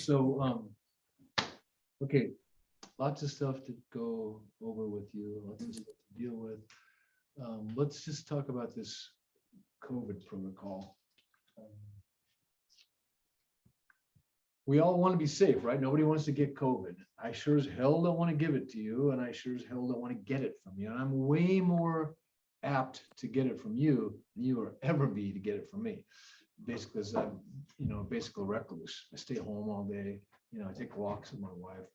so, okay, lots of stuff to go over with you, lots of stuff to deal with. Let's just talk about this COVID protocol. We all want to be safe, right? Nobody wants to get COVID. I sure as hell don't want to give it to you, and I sure as hell don't want to get it from you. And I'm way more apt to get it from you than you will ever be to get it from me. Basically, because I'm, basically a recluse. I stay home all day. I take walks with my wife,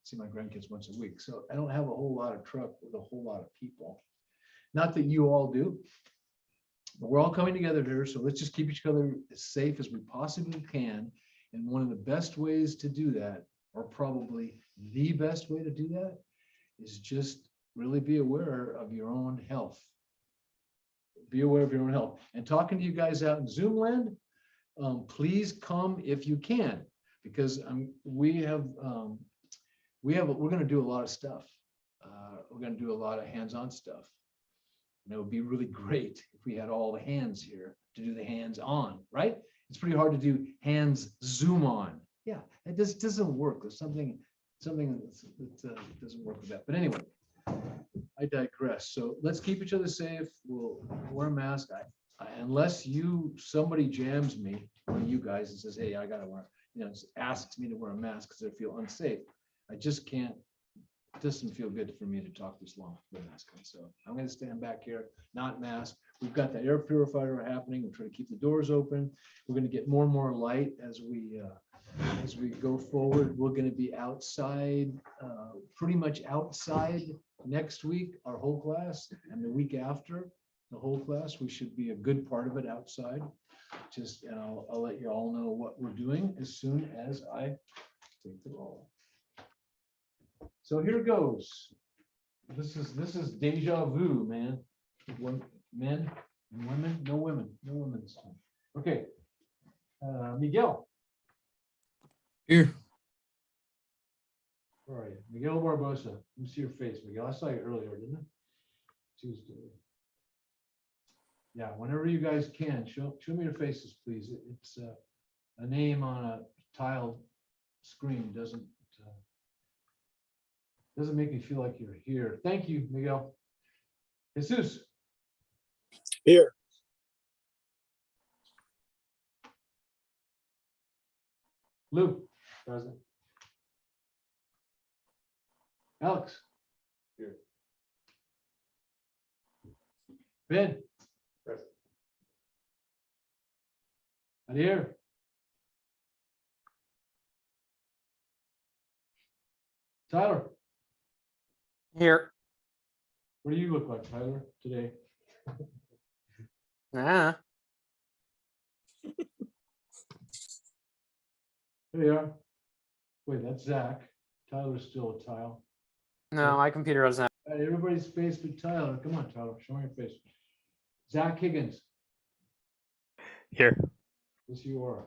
see my grandkids once a week. So I don't have a whole lot of truck with a whole lot of people. Not that you all do, but we're all coming together here. So let's just keep each other as safe as we possibly can. And one of the best ways to do that, or probably the best way to do that, is just really be aware of your own health. Be aware of your own health. And talking to you guys out in Zoom land, please come if you can, because we're going to do a lot of stuff. We're going to do a lot of hands-on stuff. And it would be really great if we had all the hands here to do the hands-on, right? It's pretty hard to do hands zoom on. Yeah, it just doesn't work. There's something that doesn't work with that. But anyway, I digress. So let's keep each other safe. We'll wear a mask. Unless somebody jams me, one of you guys, and says, "Hey, I gotta wear," asks me to wear a mask because I feel unsafe. I just can't. It doesn't feel good for me to talk this long with a mask on. So I'm going to stand back here, not mask. We've got the air purifier happening. We're trying to keep the doors open. We're going to get more and more light as we go forward. We're going to be outside, pretty much outside next week, our whole class, and the week after the whole class. We should be a good part of it outside. And I'll let you all know what we're doing as soon as I take the roll. So here goes. This is deja vu, man. Men and women, no women this time. Okay, Miguel. Here. All right, Miguel Barbosa. Let me see your face, Miguel. I saw you earlier, didn't I? Tuesday. Yeah, whenever you guys can, show me your faces, please. It's a name on a tile screen doesn't make me feel like you're here. Thank you, Miguel. Jesus. Here. Lou. Present. Alex. Here. Ben. Present. Adair. Tyler. Here. What do you look like, Tyler, today? Ah, There you are. Wait, that's Zach. Tyler's still a tile. no, my computer doesn't have. All right, everybody's face but Tyler. Come on, Tyler, show me your face. Zach Higgins. Here. Yes, you are.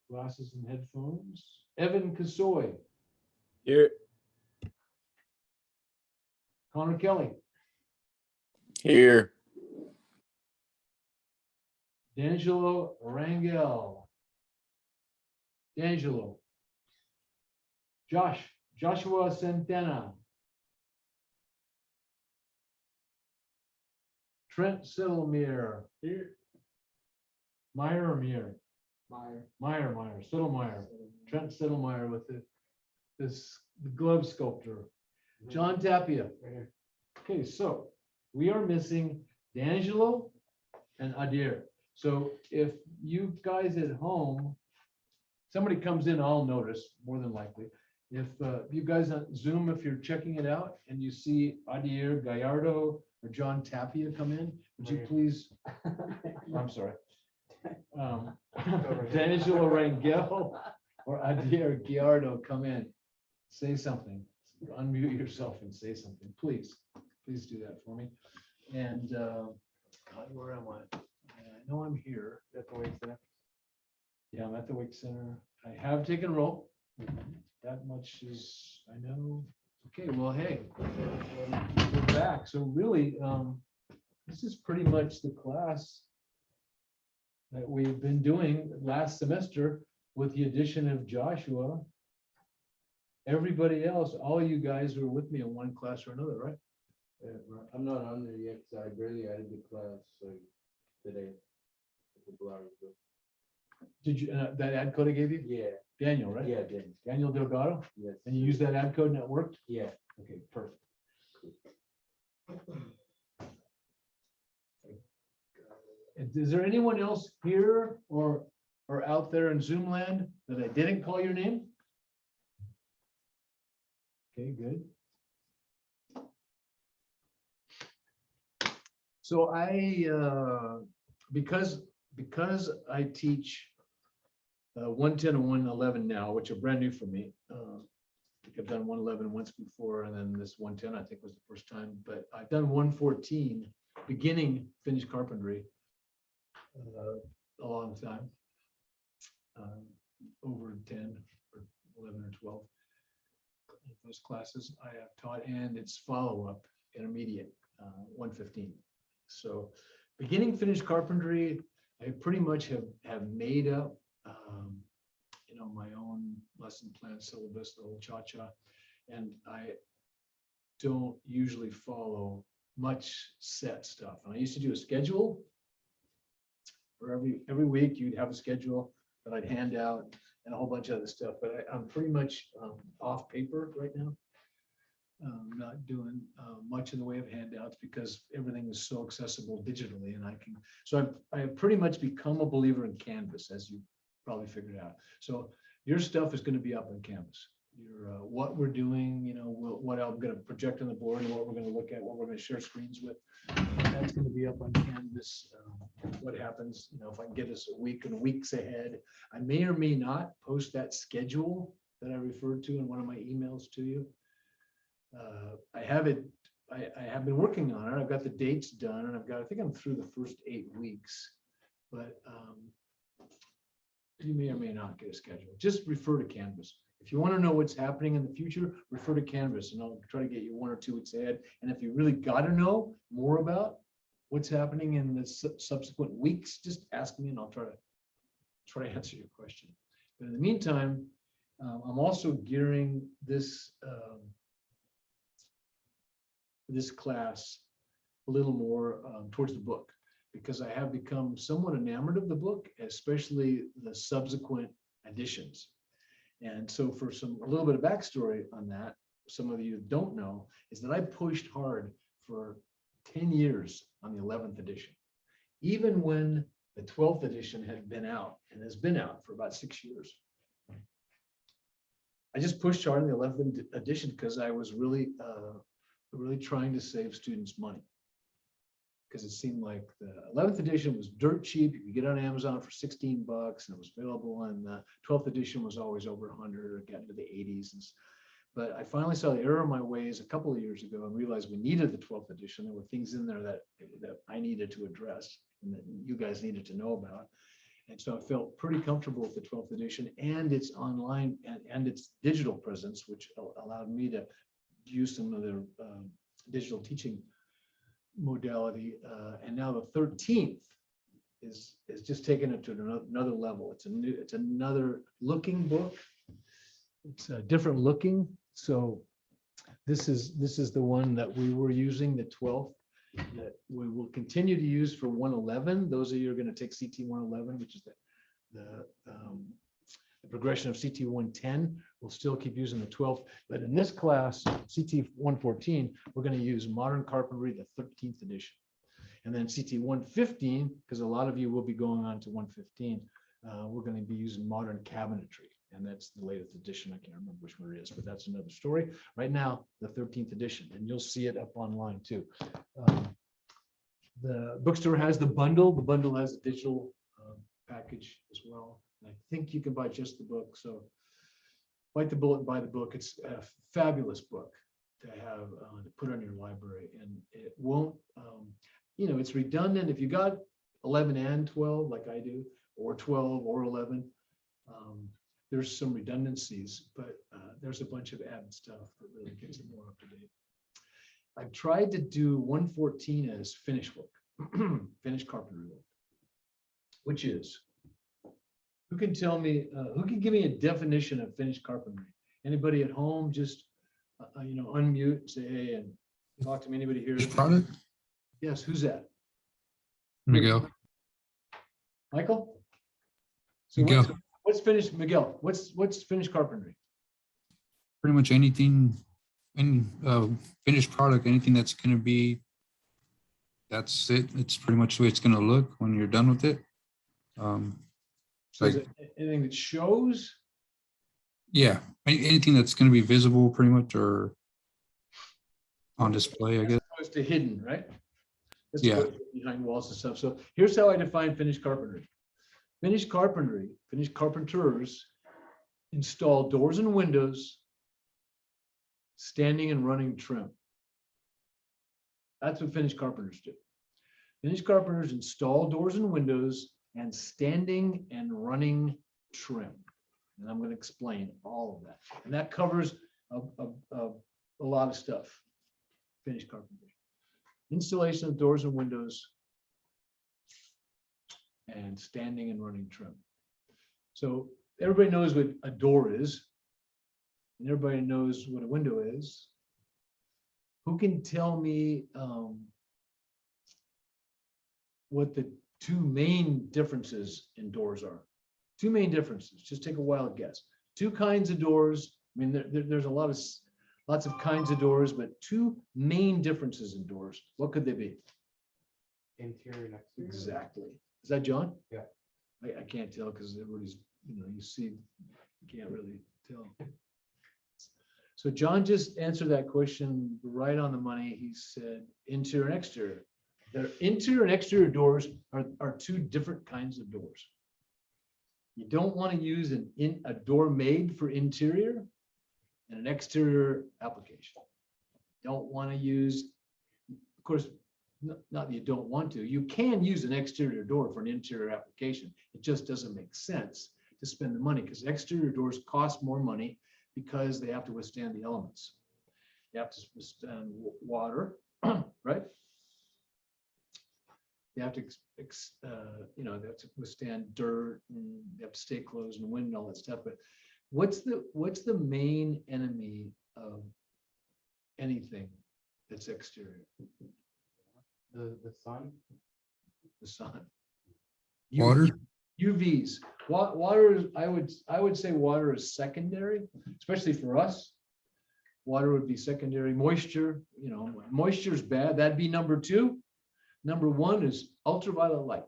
Glasses and headphones. Evan Kasoy. Here. Connor Kelly. Here. D'Angelo Rangel. D'Angelo. Joshua Santana. Trent Sittlemere. Here. Meyer or Meyer? Meyer. Sittlemire. Trent Sittlemire with the glove sculptor. John Tapia. Okay, so we are missing D'Angelo and Adair. So if you guys at home, somebody comes in, I'll notice more than likely. If you guys on Zoom, if you're checking it out and you see Adair Gallardo or John Tapia come in, would you please? I'm sorry. D'Angelo Rangel or Adair Gallardo come in, say something. Unmute yourself and say something, please. Please do that for me. And God, where am I? I know I'm here at the Wake Center. Yeah, I'm at the Wake Center. I have taken roll. That much is, I know. Okay, well, hey, we're back. So really, this is pretty much the class that we've been doing last semester. with the addition of Joshua, everybody else, all you guys were with me in one class or another, right? Yeah, right. I'm not on there yet, 'cause I barely added the class, so today. A couple hours ago. Did you, that ad code I gave you? Yeah, Daniel, right? yeah, Dennis, Daniel Delgado? yes. And you used that ad code and it worked? Yeah. Okay, perfect. And is there anyone else here or out there in Zoom land that I didn't call your name? Okay, good. So because I teach 110 and 111 now, which are brand new for me. I think I've done 111 once before, and then this 110 I think was the first time, but I've done 114 beginning finished carpentry a long time, over 10 or 11 or 12 of those classes I have taught, and it's follow-up intermediate 115. So beginning finished carpentry, I pretty much have made up my own lesson plan syllabus, the whole cha-cha, and I don't usually follow much set stuff. And I used to do a schedule for every week. You'd have a schedule that I'd hand out and a whole bunch of other stuff, but I'm pretty much off paper right now. Not doing much in the way of handouts because everything is so accessible digitally, and I have pretty much become a believer in Canvas, as you probably figured out. So your stuff is going to be up on Canvas. Your what we're doing, what I'm going to project on the board, and what we're going to look at, what we're going to share screens with. That's going to be up on Canvas. What happens, if I can get us a week and weeks ahead, I may or may not post that schedule that I referred to in one of my emails to you. I have been working on it. I've got the dates done, and I think I'm through the first 8 weeks, but you may or may not get a schedule. Just refer to Canvas. If you want to know what's happening in the future, refer to Canvas, and I'll try to get you 1 or 2 weeks ahead. And if you really got to know more about what's happening in the subsequent weeks, just ask me, and I'll try to answer your question. But in the meantime, I'm also gearing this class a little more towards the book, because I have become somewhat enamored of the book, especially the subsequent editions. And so for a little bit of backstory on that, some of you don't know, is that I pushed hard for 10 years on the 11th edition, even when the 12th edition had been out and has been out for about 6 years. I just pushed hard on the 11th edition because I was really trying to save students money, because it seemed like the 11th edition was dirt cheap. You could get it on Amazon for $16, and it was available. And the 12th edition was always over 100 or getting to the 80s. But I finally saw the error of my ways a couple of years ago and realized we needed the 12th edition. There were things in there that I needed to address and that you guys needed to know about. And so I felt pretty comfortable with the 12th edition and its online and its digital presence, which allowed me to use some of their digital teaching modality. And now the 13th is just taking it to another level. It's another looking book. It's different looking. So this is the one that we were using, the 12th, that we will continue to use for 111. Those of you who are going to take CT111, which is the progression of CT110, we'll still keep using the 12th. But in this class, CT114, we're going to use Modern Carpentry, the 13th edition. And then CT115, because a lot of you will be going on to 115, we're going to be using Modern Cabinetry. And that's the latest edition. I can't remember which one it is, but that's another story. Right now, the 13th edition, and you'll see it up online too. The bookstore has the bundle. The bundle has a digital package as well. And I think you can buy just the book. So bite the bullet and buy the book. It's a fabulous book to have to put on your library, and it won't, it's redundant. If you got 11 and 12 like I do, or 12 or 11, there's some redundancies, but there's a bunch of added stuff that really gets it more up to date. I've tried to do 114 as finished work, finished carpentry work, which is Who can tell me, who can give me a definition of finished carpentry? Anybody at home, just, unmute, and say, hey, and talk to me, anybody here? Finished product? Yes, who's that? Miguel. Michael? So Miguel. what's finished, Miguel, what's finished carpentry? Pretty much anything, any finished product, anything that's gonna be, that's it. It's pretty much the way it's gonna look when you're done with it. So is Like- it anything that shows? Yeah, anything that's gonna be visible pretty much or on display, I guess. Opposed to hidden, right? That's Yeah. opposed to behind walls and stuff. So here's how I define finished carpentry. Finished carpenters install doors and windows, standing and running trim. That's what finished carpenters do. Finished carpenters install doors and windows and standing and running trim. And I'm going to explain all of that. And that covers a lot of stuff. Finished carpentry. Installation of doors and windows and standing and running trim. So everybody knows what a door is, and everybody knows what a window is. Who can tell me what the two main differences in doors are? Two main differences. Just take a wild guess. Two kinds of doors. I mean, there's lots of kinds of doors, but two main differences in doors. What could they be? Interior and exterior. Exactly. Is that John? Yeah. I can't tell because everybody's, you see, you can't really tell. So John just answered that question right on the money. He said interior and exterior. The interior and exterior doors are two different kinds of doors. You don't want to use a door made for interior and an exterior application. Don't want to use, of course, not that you don't want to. You can use an exterior door for an interior application. It just doesn't make sense to spend the money because exterior doors cost more money because they have to withstand the elements. You have to withstand water, right? You have to, they have to withstand dirt, and they have to stay closed and wind and all that stuff. But what's the main enemy of anything that's exterior? The sun. The sun. Water? UVs. Water is, I would say water is secondary, especially for us. Water would be secondary. Moisture, moisture is bad. That'd be number two. Number one is ultraviolet light.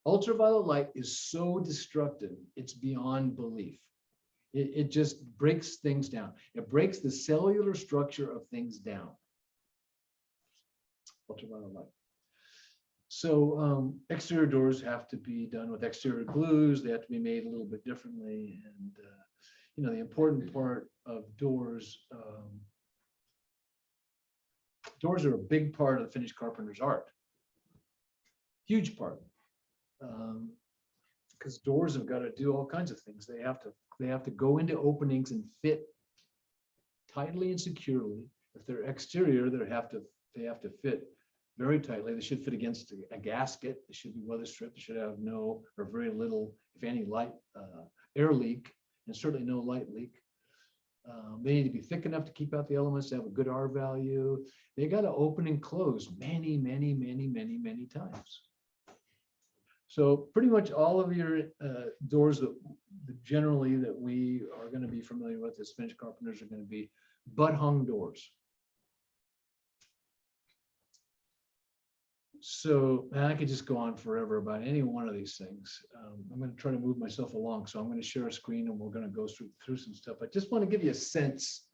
Ultraviolet light is so destructive, it's beyond belief. It just breaks things down. It breaks the cellular structure of things down. Ultraviolet light. So exterior doors have to be done with exterior glues. They have to be made a little bit differently. And the important part of doors, doors are a big part of the finished carpenter's art. Huge part. Because doors have got to do all kinds of things. They have to go into openings and fit tightly and securely. If they're exterior, they have to fit very tightly. They should fit against a gasket. They should be weather stripped. They should have no or very little, if any, light air leak, and certainly no light leak. They need to be thick enough to keep out the elements, to have a good R value. They got to open and close many, many, many, many, many times. So pretty much all of your doors that generally that we are going to be familiar with as finished carpenters are going to be butt hung doors. So, and I could just go on forever about any one of these things. I'm going to try to move myself along. So I'm going to share a screen and we're going to go through some stuff. I just want to give you a sense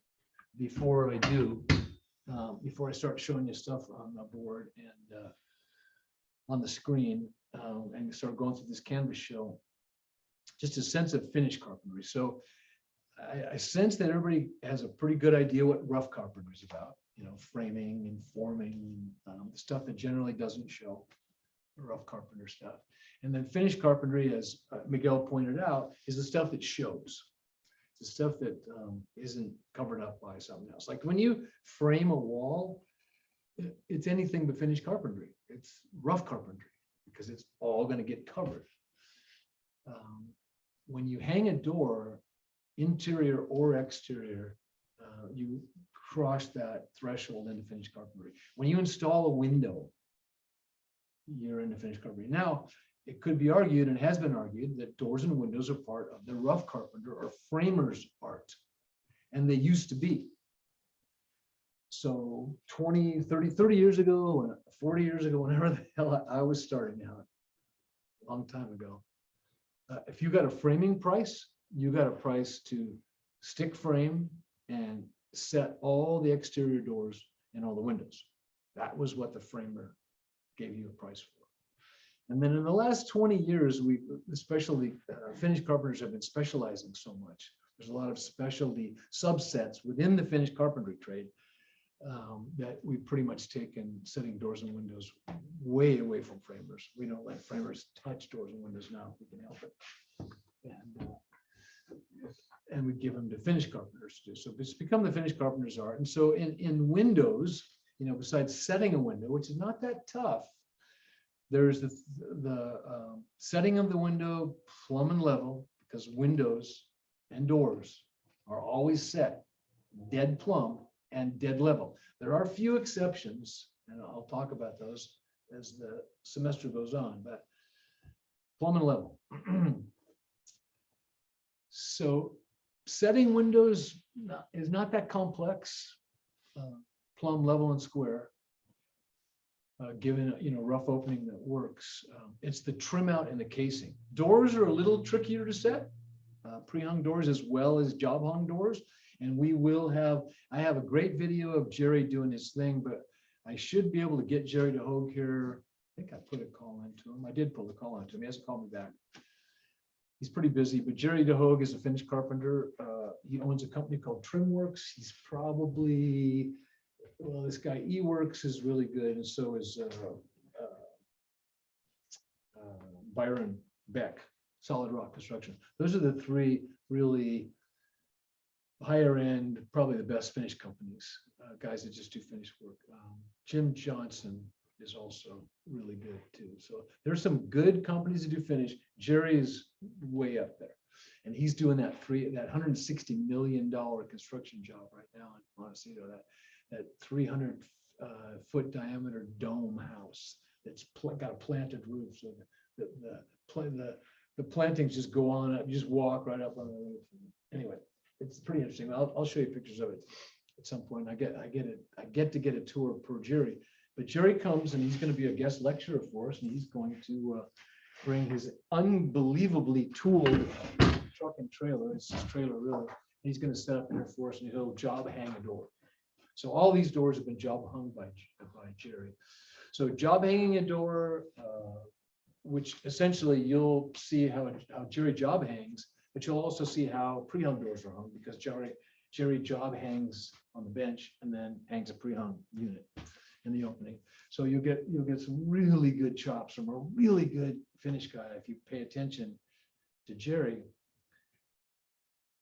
before I do, before I start showing you stuff on the board and on the screen and start going through this canvas show, just a sense of finished carpentry. So I sense that everybody has a pretty good idea what rough carpentry is about. Framing and forming, the stuff that generally doesn't show, the rough carpenter stuff. And then finished carpentry, as Miguel pointed out, is the stuff that shows. It's the stuff that isn't covered up by something else. Like when you frame a wall, it's anything but finished carpentry. It's rough carpentry because it's all going to get covered. When you hang a door, interior or exterior, you cross that threshold into finished carpentry. When you install a window, you're into finished carpentry. Now, it could be argued and has been argued that doors and windows are part of the rough carpenter or framer's art. And they used to be. So 20, 30 years ago, 40 years ago, whenever the hell I was starting out, a long time ago, if you got a framing price, you got a price to stick frame and set all the exterior doors and all the windows. That was what the framer gave you a price for. And then in the last 20 years, we, especially finished carpenters, have been specializing so much. There's a lot of specialty subsets within the finished carpentry trade that we've pretty much taken setting doors and windows way away from framers. We don't let framers touch doors and windows now if we can help it. And we give them to finished carpenters to do. So it's become the finished carpenter's art. And so in windows, you know, besides setting a window, which is not that tough, there's the setting of the window plumb and level, because windows and doors are always set dead plumb and dead level. There are a few exceptions, and I'll talk about those as the semester goes on, but plumb and level. So setting windows is not that complex, plumb, level, and square. Given, you know, rough opening that works. It's the trim out and the casing. Doors are a little trickier to set, pre-hung doors as well as job hung doors. And we will have, I have a great video of Jerry doing his thing, but I should be able to get Jerry DeHogue here. I think I put a call into him. I did pull the call into him. He hasn't called me back. He's pretty busy, but Jerry DeHogue is a finished carpenter. He owns a company called TrimWorks. He's probably, well, this guy eWorks is really good, and so is Byron Beck, Solid Rock Construction. Those are the three really higher end, probably the best finished companies, guys that just do finished work. Jim Johnson is also really good too. So there's some good companies that do finish. Jerry is way up there, and he's doing that $160 million construction job right now in Montecito. That 300 foot diameter dome house that's got a planted roof. So the plantings just go on up, you just walk right up on the roof. Anyway, it's pretty interesting. I'll show you pictures of it at some point. I get to get a tour per Jerry, but Jerry comes and he's going to be a guest lecturer for us, and he's going to bring his unbelievably tooled truck and trailer. It's his trailer really. He's going to set up in there for us, and he'll job hang a door. So all these doors have been job hung by Jerry. So job hanging a door, which essentially you'll see how Jerry job hangs, but you'll also see how pre-hung doors are hung, because Jerry job hangs on the bench and then hangs a pre-hung unit in the opening. So you'll get some really good chops from a really good finish guy if you pay attention to Jerry.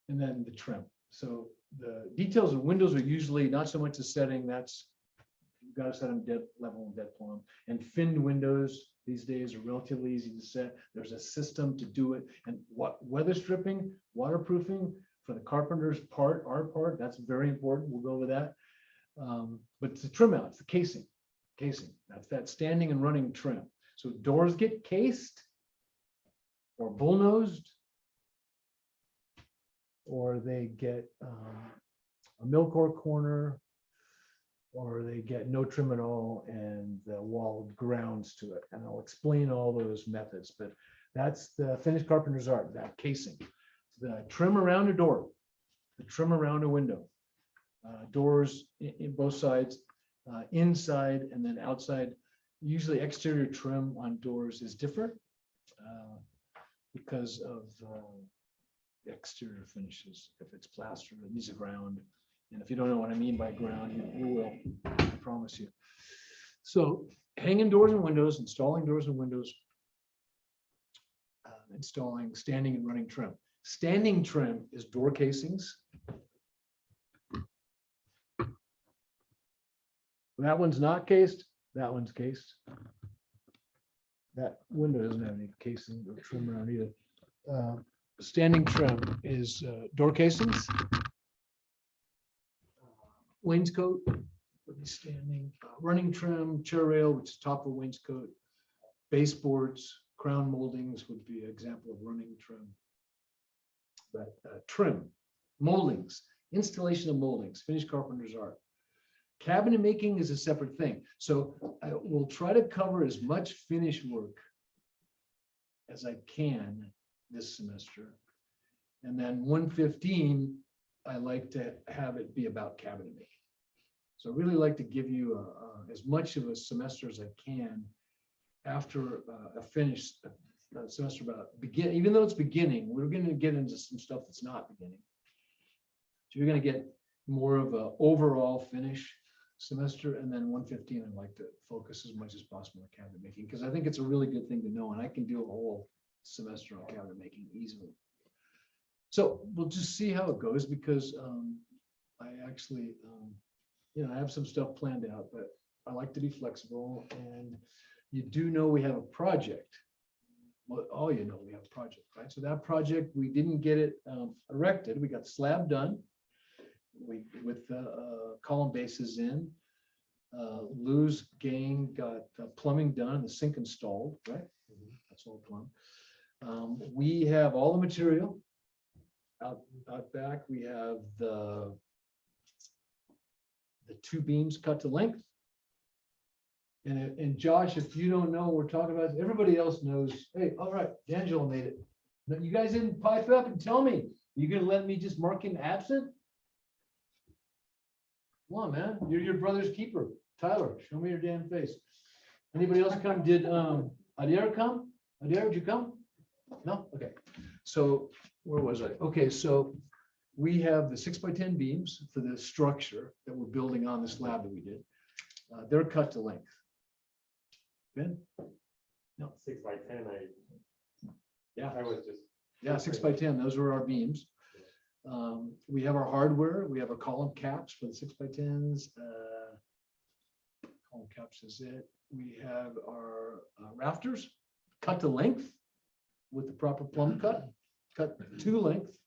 And then the trim. So the details of windows are usually not so much the setting. That's, you've got to set them dead level and dead plumb. And finned windows these days are relatively easy to set. There's a system to do it. And what weather stripping, waterproofing for the carpenter's part, our part, that's very important. We'll go over that. But it's the trim out, it's the casing. That's that standing and running trim. So doors get cased or bullnosed, or they get a Milcor corner, or they get no trim at all and the wall grounds to it. And I'll explain all those methods, but that's the finished carpenter's art, that casing. The trim around a door, the trim around a window, doors in both sides, inside and then outside. Usually exterior trim on doors is different because of exterior finishes. If it's plaster, it needs a ground. And if you don't know what I mean by ground, you will, I promise you. So hanging doors and windows, installing doors and windows, installing standing and running trim. Standing trim is door casings. That one's not cased, that one's cased. That window doesn't have any casing or trim around either. standing trim is door casings, wainscot, would be standing, running trim, chair rail, which is top of wainscot, baseboards, crown moldings would be an example of running trim. But trim, moldings, installation of moldings, finished carpenter's art. Cabinet making is a separate thing. So I will try to cover as much finish work as I can this semester. And then 115, I like to have it be about cabinet making. So I really like to give you as much of a semester as I can after a finished semester about begin, even though it's beginning, we're going to get into some stuff that's not beginning. So you're going to get more of a overall finish semester, and then 115, I'd like to focus as much as possible on cabinet making, because I think it's a really good thing to know, and I can do a whole semester on cabinet making easily. So we'll just see how it goes, because I actually, I have some stuff planned out, but I like to be flexible, and you do know we have a project. Well, all you know, we have a project, right? So that project, we didn't get it erected. We got slab done. With column bases in. Lou's gang got plumbing done, the sink installed, right? That's all plumbed. We have all the material out back. We have the two beams cut to length. And Josh, if you don't know what we're talking about, everybody else knows. Hey, all right, D'Angelo made it. No, you guys didn't pipe up and tell me. You gonna let me just mark him absent? Come on, man. You're your brother's keeper. Tyler, show me your damn face. Anybody else come? Did Adair come? Adair, did you come? No? Okay. So where was I? Okay, so we have the 6x10 beams for the structure that we're building on the slab that we did. They're cut to length. Ben? No. 6x10, Yeah. I was just. Yeah, 6x10. Those were our beams. We have our hardware. We have our column caps for the 6x10s. Column caps is it. We have our rafters cut to length with the proper plumb cut to length.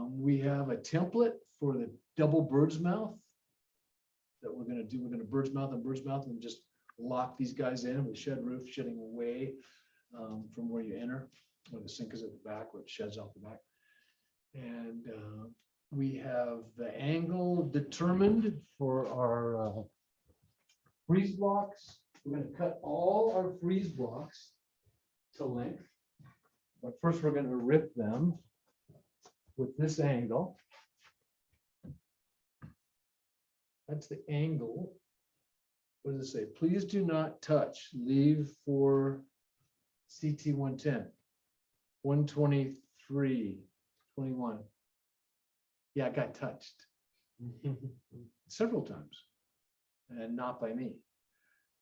We have a template for the double bird's mouth that we're going to do. We're going to bird's mouth and just lock these guys in with shed roof, shedding away from where you enter, where the sink is at the back, where it sheds off the back. And we have the angle determined for our freeze blocks. We're going to cut all our freeze blocks to length. But first, we're going to rip them with this angle. That's the angle. What does it say? Please do not touch. Leave for CT110. 123. 21. Yeah, I got touched several times and not by me,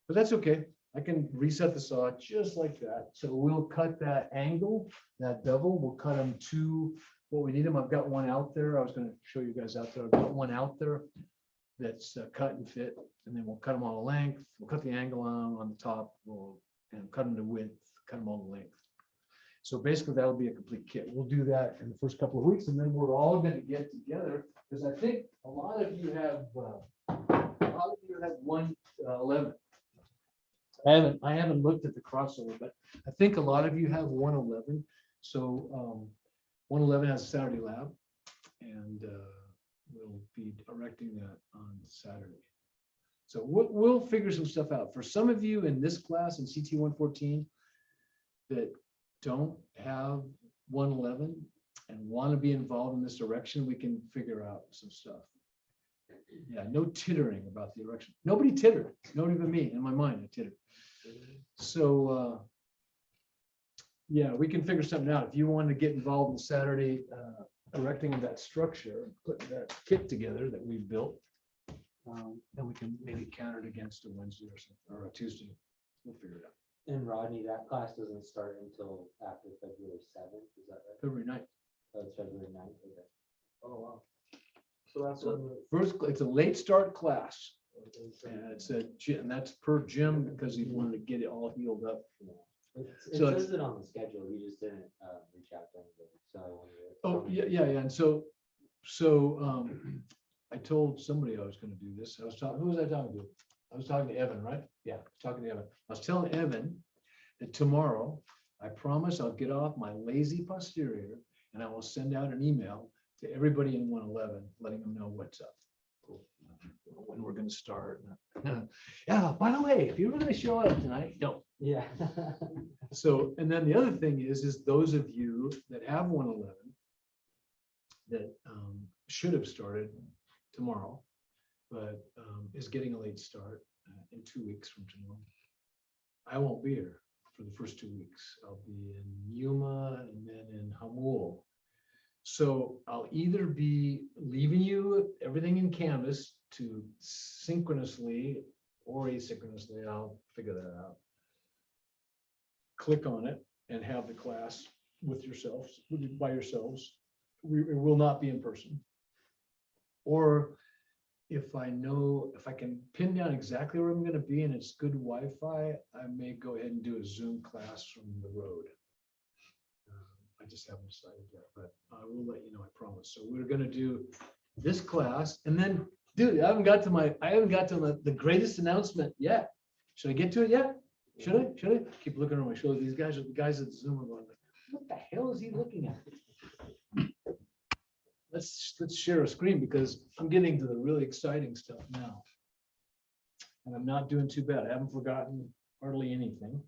but that's okay. I can reset the saw just like that. So we'll cut that angle, that bevel, we'll cut them to what we need them. I've got one out there. I was going to show you guys out there. I've got one out there that's cut and fit, and then we'll cut them all the length. We'll cut the angle on the top, and cut them to width, cut them all the length. So basically that'll be a complete kit. We'll do that in the first couple of weeks, and then we're all going to get together, because I think a lot of you have 111. I haven't looked at the crossover, but I think a lot of you have 111. So 111 has a Saturday lab, and we'll be erecting that on Saturday. So we'll figure some stuff out. For some of you in this class in CT114 that don't have 111 and want to be involved in this erection, we can figure out some stuff. Yeah, no tittering about the erection. Nobody tittered, not even me. In my mind, I tittered. So yeah, we can figure something out. If you want to get involved in Saturday erecting of that structure, putting that kit together that we built, then we can maybe counter it against a Wednesday or something, or a Tuesday. We'll figure it out. And Rodney, that class doesn't start until after February 7th, is that right? February 9th. Oh, it's February 9th, okay. Oh, wow. So that's So first, it's a late start class. And it's and that's per Jim, because he wanted to get it all healed up It So it's- says it on the schedule, he just didn't reach out to anybody, so. when you're Oh, telling yeah, me- yeah, and I told somebody I was gonna do this. I was talking, who was I talking to? I was talking to Evan, right? Yeah, I was talking to Evan. I was telling Evan that tomorrow, I promise I'll get off my lazy posterior and I will send out an email to everybody in 111, letting them know what's up. When we're gonna start. Yeah, by the way, if you were gonna show up tonight, don't. Yeah. So, and then the other thing is those of you that have 111 that should have started tomorrow, but is getting a late start in 2 weeks from tomorrow. I won't be here for the first 2 weeks. I'll be in Yuma and then in Hamul. So I'll either be leaving you everything in Canvas to synchronously or asynchronously, I'll figure that out. Click on it and have the class with yourselves, by yourselves. It will not be in person. Or if I can pin down exactly where I'm gonna be and it's good Wi-Fi, I may go ahead and do a Zoom class from the road. I just haven't decided yet, but I will let you know, I promise. So we're gonna do this class and then, dude, I haven't got to the greatest announcement yet. Should I get to it yet? Should I? Keep looking over my shoulder. These guys are the guys at Zoom are going, what the hell is he looking at? Let's share a screen because I'm getting to the really exciting stuff now. And I'm not doing too bad. I haven't forgotten hardly anything.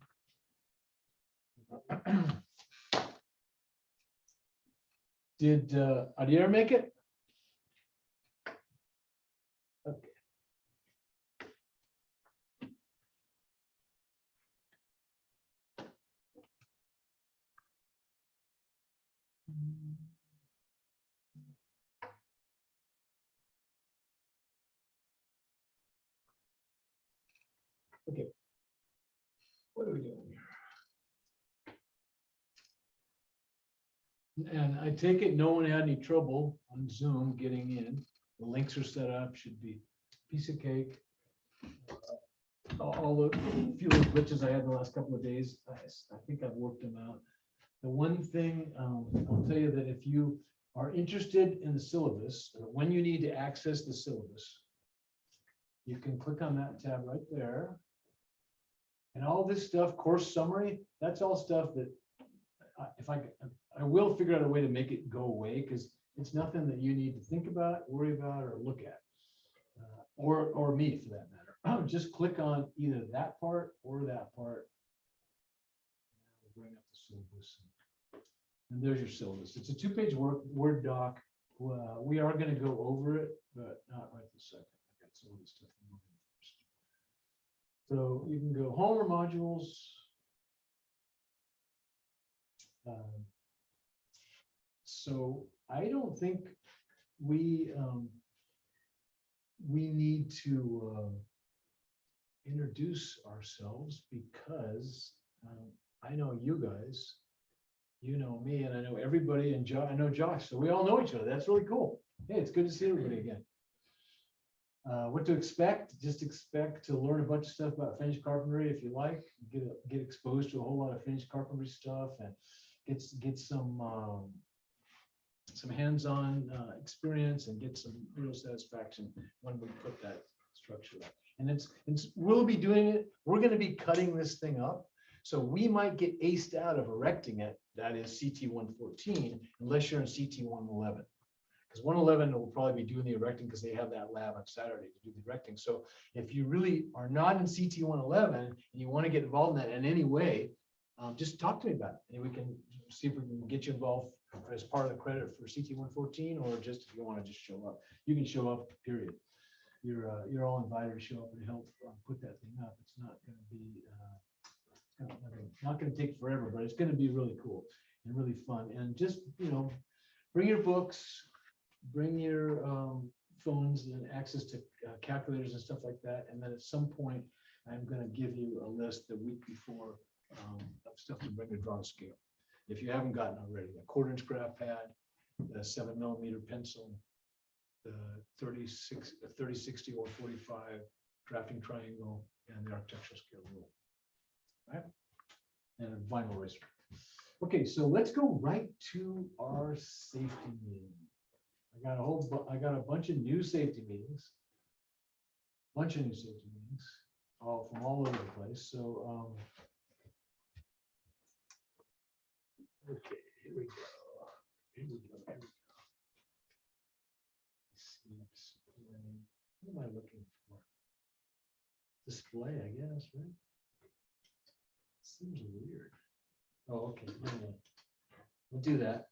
Did Adier make it? Okay. Okay. What are we doing here? And I take it no one had any trouble on Zoom getting in. The links are set up, should be piece of cake. All the few little glitches I had the last couple of days, I think I've worked them out. The one thing, I'll tell you that if you are interested in the syllabus, or when you need to access the syllabus, you can click on that tab right there. And all this stuff, course summary, that's all stuff that I will figure out a way to make it go away because it's nothing that you need to think about, worry about, or look at. Or me for that matter. Just click on either that part or that part. Bring up the syllabus. And there's your syllabus. It's a 2-page Word doc. We are going to go over it, but not right this second. I got some of this stuff. First. So you can go home or modules. So I don't think we need to introduce ourselves because I know you guys, you know me, and I know everybody, and I know Josh, so we all know each other. That's really cool. Hey, it's good to see everybody again. What to expect? Just expect to learn a bunch of stuff about finished carpentry if you like. Get exposed to a whole lot of finished carpentry stuff and get some hands-on experience and get some real satisfaction when we put that structure up. And we'll be doing it. We're going to be cutting this thing up. So we might get aced out of erecting it. That is CT114, unless you're in CT111. Because 111 will probably be doing the erecting because they have that lab on Saturday to do the erecting. So if you really are not in CT111 and you want to get involved in that in any way, just talk to me about it. And we can see if we can get you involved as part of the credit for CT114, or just if you want to just show up. You can show up, period. You're all invited to show up and help put that thing up. It's not going to be not going to take forever, but it's going to be really cool and really fun. And just, bring your books, bring your phones and access to calculators and stuff like that. And then at some point, I'm going to give you a list the week before of stuff to bring to draw a scale. If you haven't gotten already, a 1/4-inch graph pad, the 7mm pencil, the 30/60 or 45 drafting triangle, and the architectural scale rule. Right? and a vinyl eraser. Okay, so let's go right to our safety meeting. I got a bunch of new safety meetings. All from all over the place, so, okay, here we go. What am I looking for? Display, I guess, right? Seems weird. Oh, okay. Anyway, we'll do that.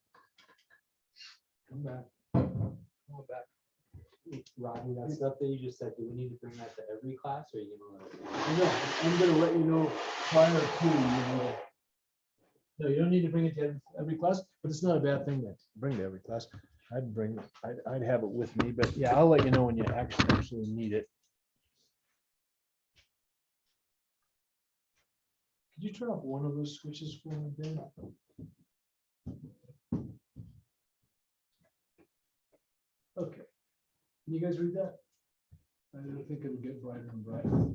Come back. Come back. Rodney, that stuff that you just said, do we need to bring that to every class or are you gonna let us? No, I'm gonna let you know prior to, no, you don't need to bring it to every class, but it's not a bad thing to bring to every class. I'd have it with me, but yeah, I'll let you know when you actually need it. Could you turn off one of those switches for me, Ben? Okay. Can you guys read that? I don't think it'll get brighter and brighter. All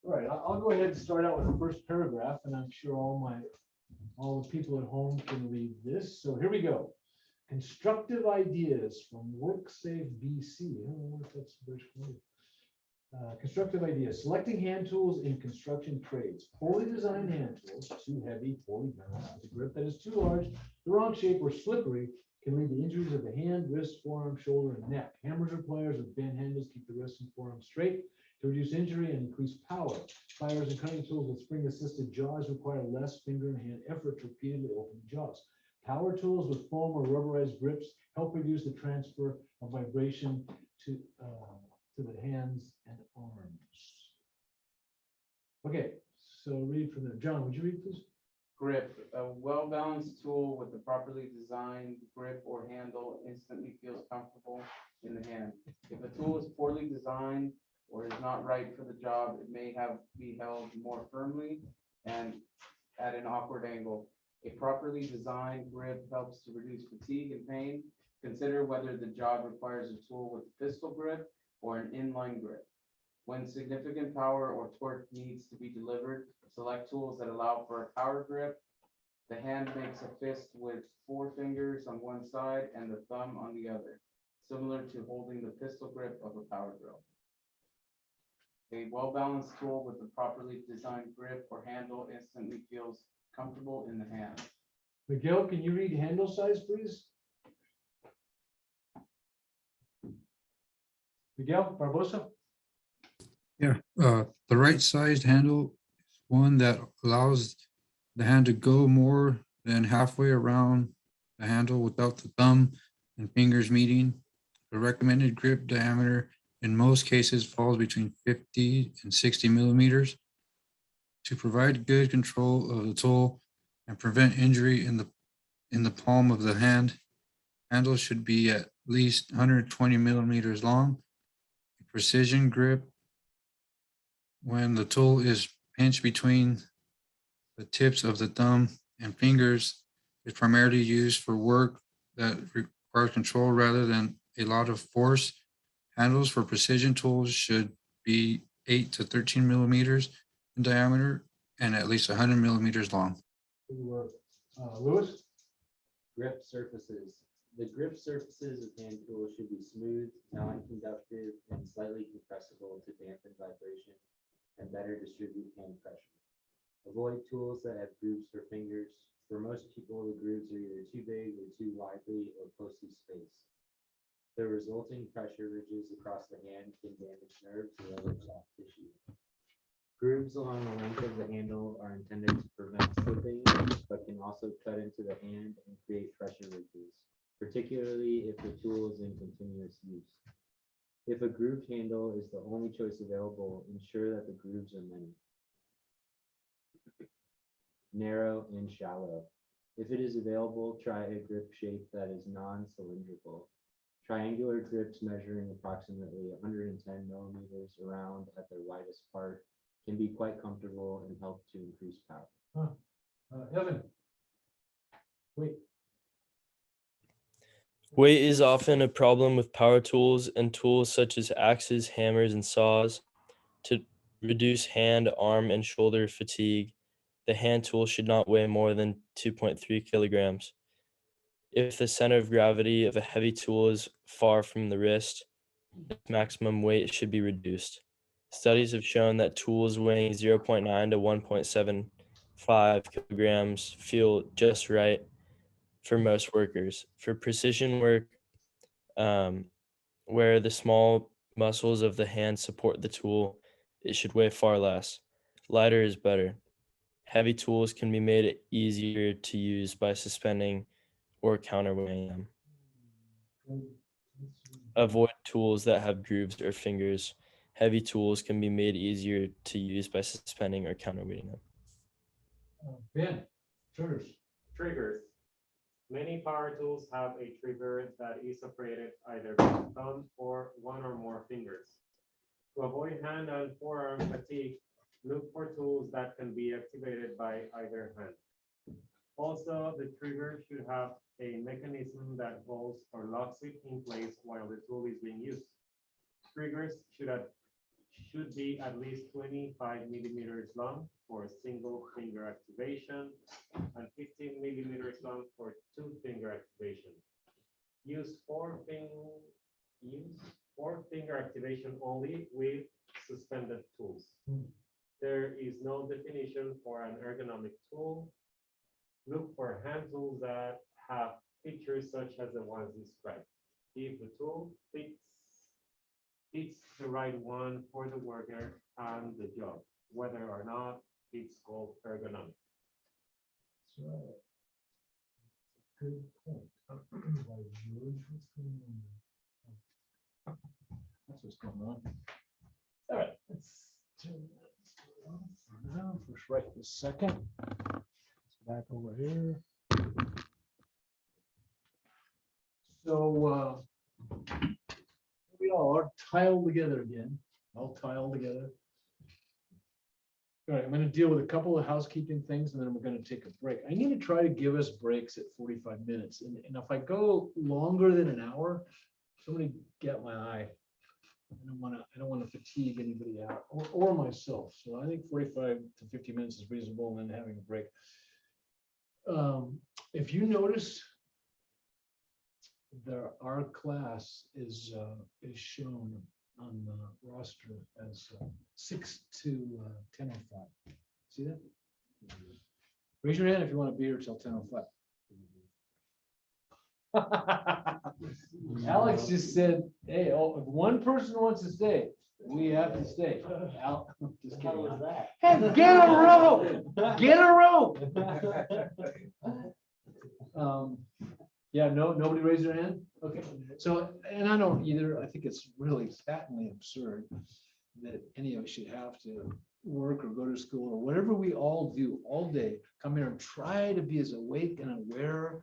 right, I'll go ahead and start out with the first paragraph, and I'm sure all the people at home can read this. So here we go. Constructive ideas from WorkSafe BC. I don't know if that's British Columbia. Constructive ideas. Selecting hand tools in construction trades. Poorly designed hand tools, too heavy, poorly balanced, with a grip that is too large, the wrong shape, or slippery, can lead to injuries of the hand, wrist, forearm, shoulder, and neck. Hammers or pliers with bent handles keep the wrist and forearm straight to reduce injury and increase power. Pliers and cutting tools with spring-assisted jaws require less finger and hand effort to repeatedly open the jaws. Power tools with foam or rubberized grips help reduce the transfer of vibration to the hands and arms. Okay, so read from there. John, would you read, please? Grip, a well-balanced tool with a properly designed grip or handle instantly feels comfortable in the hand. If a tool is poorly designed or is not right for the job, it may be held more firmly and at an awkward angle. A properly designed grip helps to reduce fatigue and pain. Consider whether the job requires a tool with a pistol grip or an inline grip. When significant power or torque needs to be delivered, select tools that allow for a power grip. The hand makes a fist with 4 fingers on one side and the thumb on the other, similar to holding the pistol grip of a power drill. A well-balanced tool with a properly designed grip or handle instantly feels comfortable in the hand. Miguel, can you read handle size, please? Miguel Barbosa? Yeah, the right sized handle is one that allows the hand to go more than halfway around the handle without the thumb and fingers meeting. The recommended grip diameter in most cases falls between 50 and 60 millimeters. To provide good control of the tool and prevent injury in the palm of the hand, handle should be at least 120 millimeters long. A precision grip, when the tool is pinched between the tips of the thumb and fingers, is primarily used for work that requires control rather than a lot of force. Handles for precision tools should be 8 to 13 millimeters in diameter and at least 100 millimeters long. Lewis? Grip surfaces. The grip surfaces of hand tools should be smooth, non-conductive, and slightly compressible to dampen vibration and better distribute hand pressure. Avoid tools that have grooves for fingers. For most people, the grooves are either too big or too widely or closely spaced. The resulting pressure ridges across the hand can damage nerves or other soft tissue. Grooves along the length of the handle are intended to prevent slipping, but can also cut into the hand and create pressure ridges, particularly if the tool is in continuous use. If a grooved handle is the only choice available, ensure that the grooves are many. Narrow and shallow. If it is available, try a grip shape that is non-cylindrical. Triangular grips measuring approximately 110 millimeters around at their widest part can be quite comfortable and help to increase power. Evan? Wait. Weight is often a problem with power tools and tools such as axes, hammers, and saws. To reduce hand, arm, and shoulder fatigue, The hand tool should not weigh more than 2.3 kilograms. If the center of gravity of a heavy tool is far from the wrist, its maximum weight should be reduced. Studies have shown that tools weighing 0.9 to 1.75 kilograms feel just right for most workers. For precision work, where the small muscles of the hand support the tool, it should weigh far less. Lighter is better. Heavy tools can be made easier to use by suspending or counterweighing them. Avoid tools that have grooves or fingers. Heavy tools can be made easier to use by suspending or counterweighting them. Ben, triggers. Triggers. Many power tools have a trigger that is operated either by the thumb or one or more fingers. To avoid hand and forearm fatigue, look for tools that can be activated by either hand. Also, the trigger should have a mechanism that holds or locks it in place while the tool is being used. Triggers should be at least 25 millimeters long for a single finger activation and 15 millimeters long for two finger activation. Use four finger activation only with suspended tools. There is no definition for an ergonomic tool. Look for hand tools that have features such as the ones described. If the tool fits the right one for the worker and the job, whether or not it's called ergonomic. Good point. George, what's going on? That's what's going on. All right, let's turn that off for now. Push right this second. Back over here. So we all are tiled together again, all tiled together. All right, I'm going to deal with a couple of housekeeping things and then we're going to take a break. I need to try to give us breaks at 45 minutes. And if I go longer than an hour, somebody get my eye. I don't want to fatigue anybody out or myself. So I think 45 to 50 minutes is reasonable and then having a break. If you notice, our class is shown on the roster as 6 to 10:05. See that? Raise your hand if you want to be here till 10:05. Alex just said, "Hey, if one person wants to stay, we have to stay." Al, just How kidding. was that? Hey, get a rope! Get a rope! Yeah, nobody raised their hand? Okay, so, and I don't either. I think it's really patently absurd that any of us should have to work or go to school or whatever we all do all day, come here and try to be as awake and aware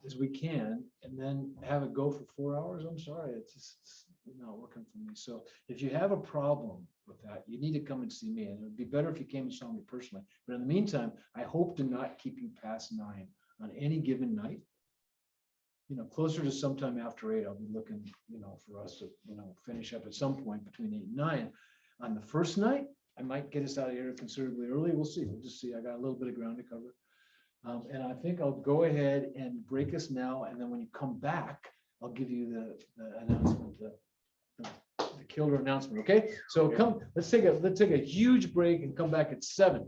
as we can, and then have it go for 4 hours. I'm sorry, it's just not working for me. So if you have a problem with that, you need to come and see me, and it would be better if you came and saw me personally. But in the meantime, I hope to not keep you past 9 on any given night. Closer to sometime after 8, I'll be looking, for us to, finish up at some point between 8 and 9. On the first night, I might get us out of here considerably early. We'll see. We'll just see. I got a little bit of ground to cover. And I think I'll go ahead and break us now. And then when you come back, I'll give you the announcement, the killer announcement. Okay. So let's take a huge break and come back at 7.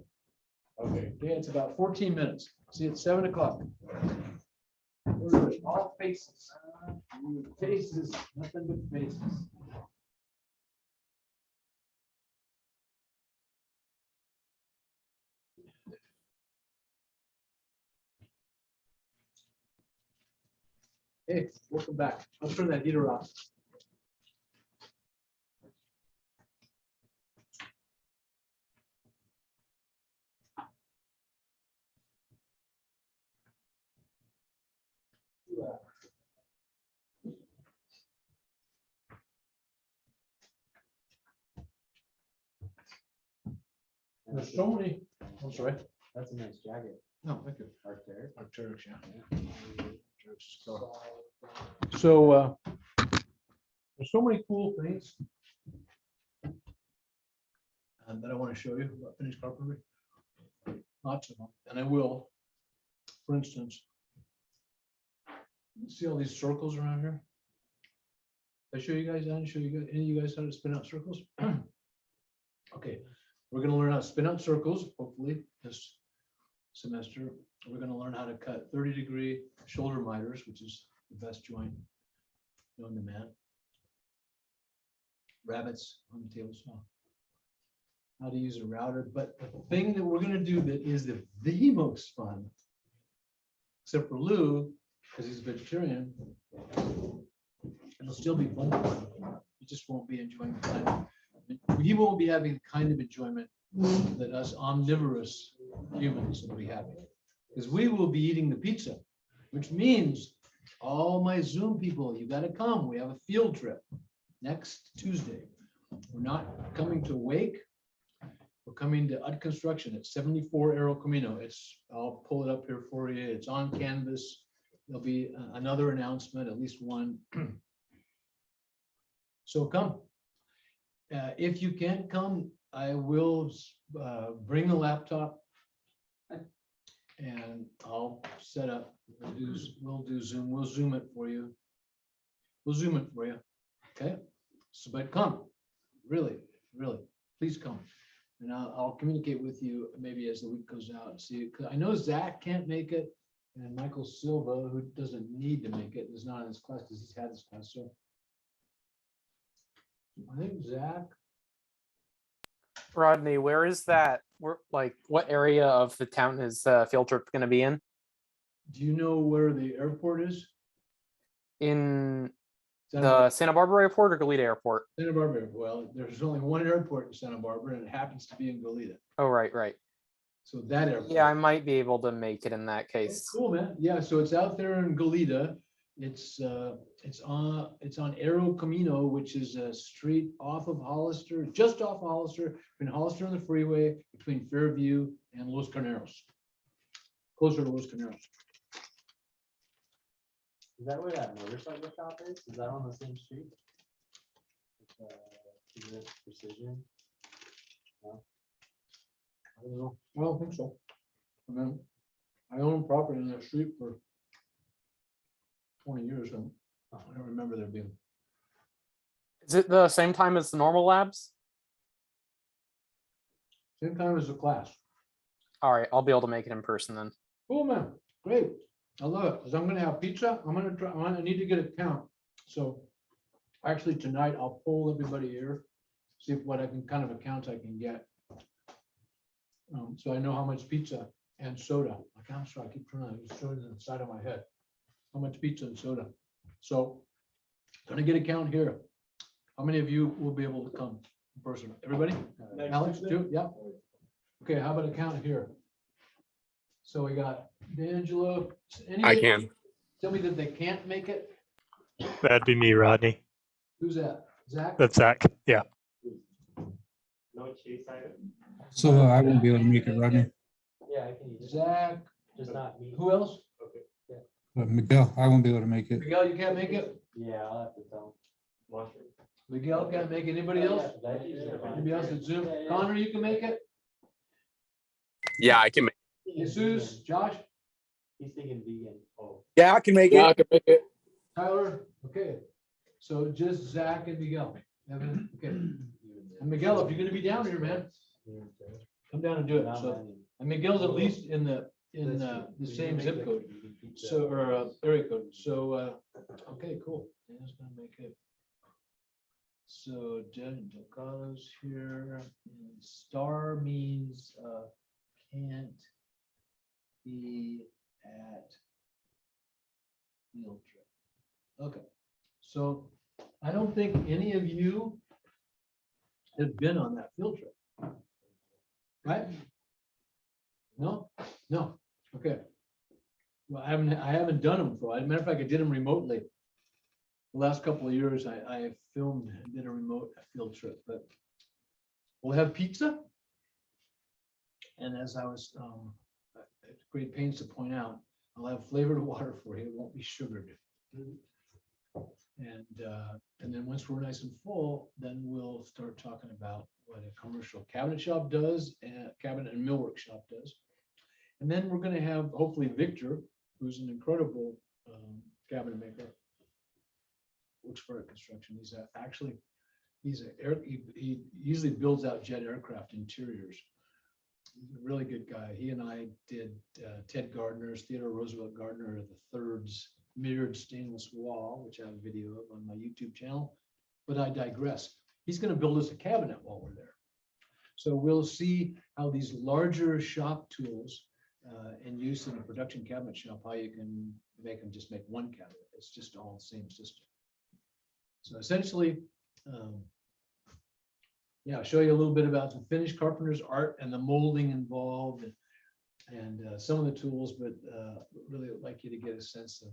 Okay. It's about 14 minutes. See you at 7 o'clock. All faces. Faces, nothing but faces. Hey, welcome back. I'll turn that heater off. There's so many. I'm sorry. That's a nice jacket. No, thank you. Arc'teryx. Arc'teryx, yeah. So there's so many cool things that I want to show you about finished carpentry. lots of them, and I will. For instance, see all these circles around here? I show you guys how to show you guys, any of you guys how to spin out circles? Okay, we're gonna learn how to spin out circles, hopefully this semester. We're gonna learn how to cut 30-degree shoulder miters, which is the best joint known to man. Rabbets on the table saw. How to use a router, but the thing that we're gonna do that is the most fun, except for Lou, because he's a vegetarian, it'll still be fun. You just won't be enjoying the time. He won't be having the kind of enjoyment that us omnivorous humans will be having. Because we will be eating the pizza, which means all my Zoom people, you gotta come. We have a field trip next Tuesday. We're not coming to Wake. We're coming to UD Construction at 74 Arrow Camino. I'll pull it up here for you. It's on canvas. There'll be another announcement, at least one. So come. If you can't come, I will bring the laptop and I'll set up. We'll do Zoom. We'll Zoom it for you. We'll Zoom it for you. Okay. So, but come, really, please come. And I'll communicate with you maybe as the week goes out. See, because I know Zach can't make it, and Michael Silva, who doesn't need to make it, is not in this class because he's had this class. So I think Zach. Rodney, where is that? Where, like, what area of the town is field trip going to be in? Do you know where the airport is? In Santa the Santa Barbara Airport or Goleta Airport? Santa Barbara. Well, there's only one airport in Santa Barbara, and it happens to be in Goleta. Oh, right. So that airport. Yeah, I might be able to make it in that Oh, case. cool, man. Yeah, so it's out there in Goleta. It's on Arrow Camino, which is a street off of Hollister, just off Hollister, between Hollister and the freeway, between Fairview and Los Carneros. Closer to Los Carneros. Is that where that motorcycle shop is? Is that on the same street? Is it Precision? I don't know. I don't think so. I mean, I own property in that street for 20 years, and I don't remember there being. Is it the same time as the normal labs? Same time as the class. All right, I'll be able to make it in person then. Cool, man. Great. I love it. Because I'm gonna have pizza. I'm gonna try, I need to get a count. So actually tonight I'll poll everybody here, see what I can kind of accounts I can get. So I know how much pizza and soda. I'm sorry, I keep trying to show it in the side of my head. How much pizza and soda. So gonna get a count here. How many of you will be able to come in person? Everybody? Alex, too? Yeah. Okay, how about a count here? So we got D'Angelo. I can. Tell me that they can't make it. That'd be me, Rodney. Who's that? Zach? That's Zach. Yeah. No cheese item. So I won't be able to make it, Rodney. Yeah, I can use it. Zach? Just not me. Who else? Miguel, I won't be able to make it. Miguel, you can't make it? Yeah, I'll have to tell Mushroom. Miguel can't make it. Anybody else? Anybody else at Zoom? Connor, you can make it? Yeah, I can make. Jesus, Josh, He's thinking vegan. Oh. Yeah, I can make it. I can make it. Tyler? Okay. So just Zach and Miguel. Evan, okay. And Miguel, if you're gonna be down here, man, come down and do it. So, and Miguel's at least in the same zip code. So, or area code. So, okay, cool. Dan's gonna make it. So Jen Delgado's here. And star means can't be at field trip. Okay. So I don't think any of you have been on that field trip. Right? No? No. Okay. Well, I haven't done them before. As a matter of fact, I did them remotely. The last couple of years, I filmed and did a remote field trip, but we'll have pizza. And as I was at great pains to point out, I'll have flavored water for you. It won't be sugared. And then once we're nice and full, then we'll start talking about what a commercial cabinet shop does, and cabinet and millwork shop does. And then we're gonna have hopefully Victor, who's an incredible cabinet maker. Works for construction. He's he usually builds out jet aircraft interiors. He's a really good guy. He and I did Ted Gardner's, Theodore Roosevelt Gardner, the third's mirrored stainless wall, which I have a video of on my YouTube channel. But I digress. He's going to build us a cabinet while we're there. So we'll see how these larger shop tools and use in a production cabinet shop, how you can make them just make one cabinet. It's just all the same system. So essentially, yeah, I'll show you a little bit about the finished carpenter's art and the molding involved and some of the tools, but really would like you to get a sense of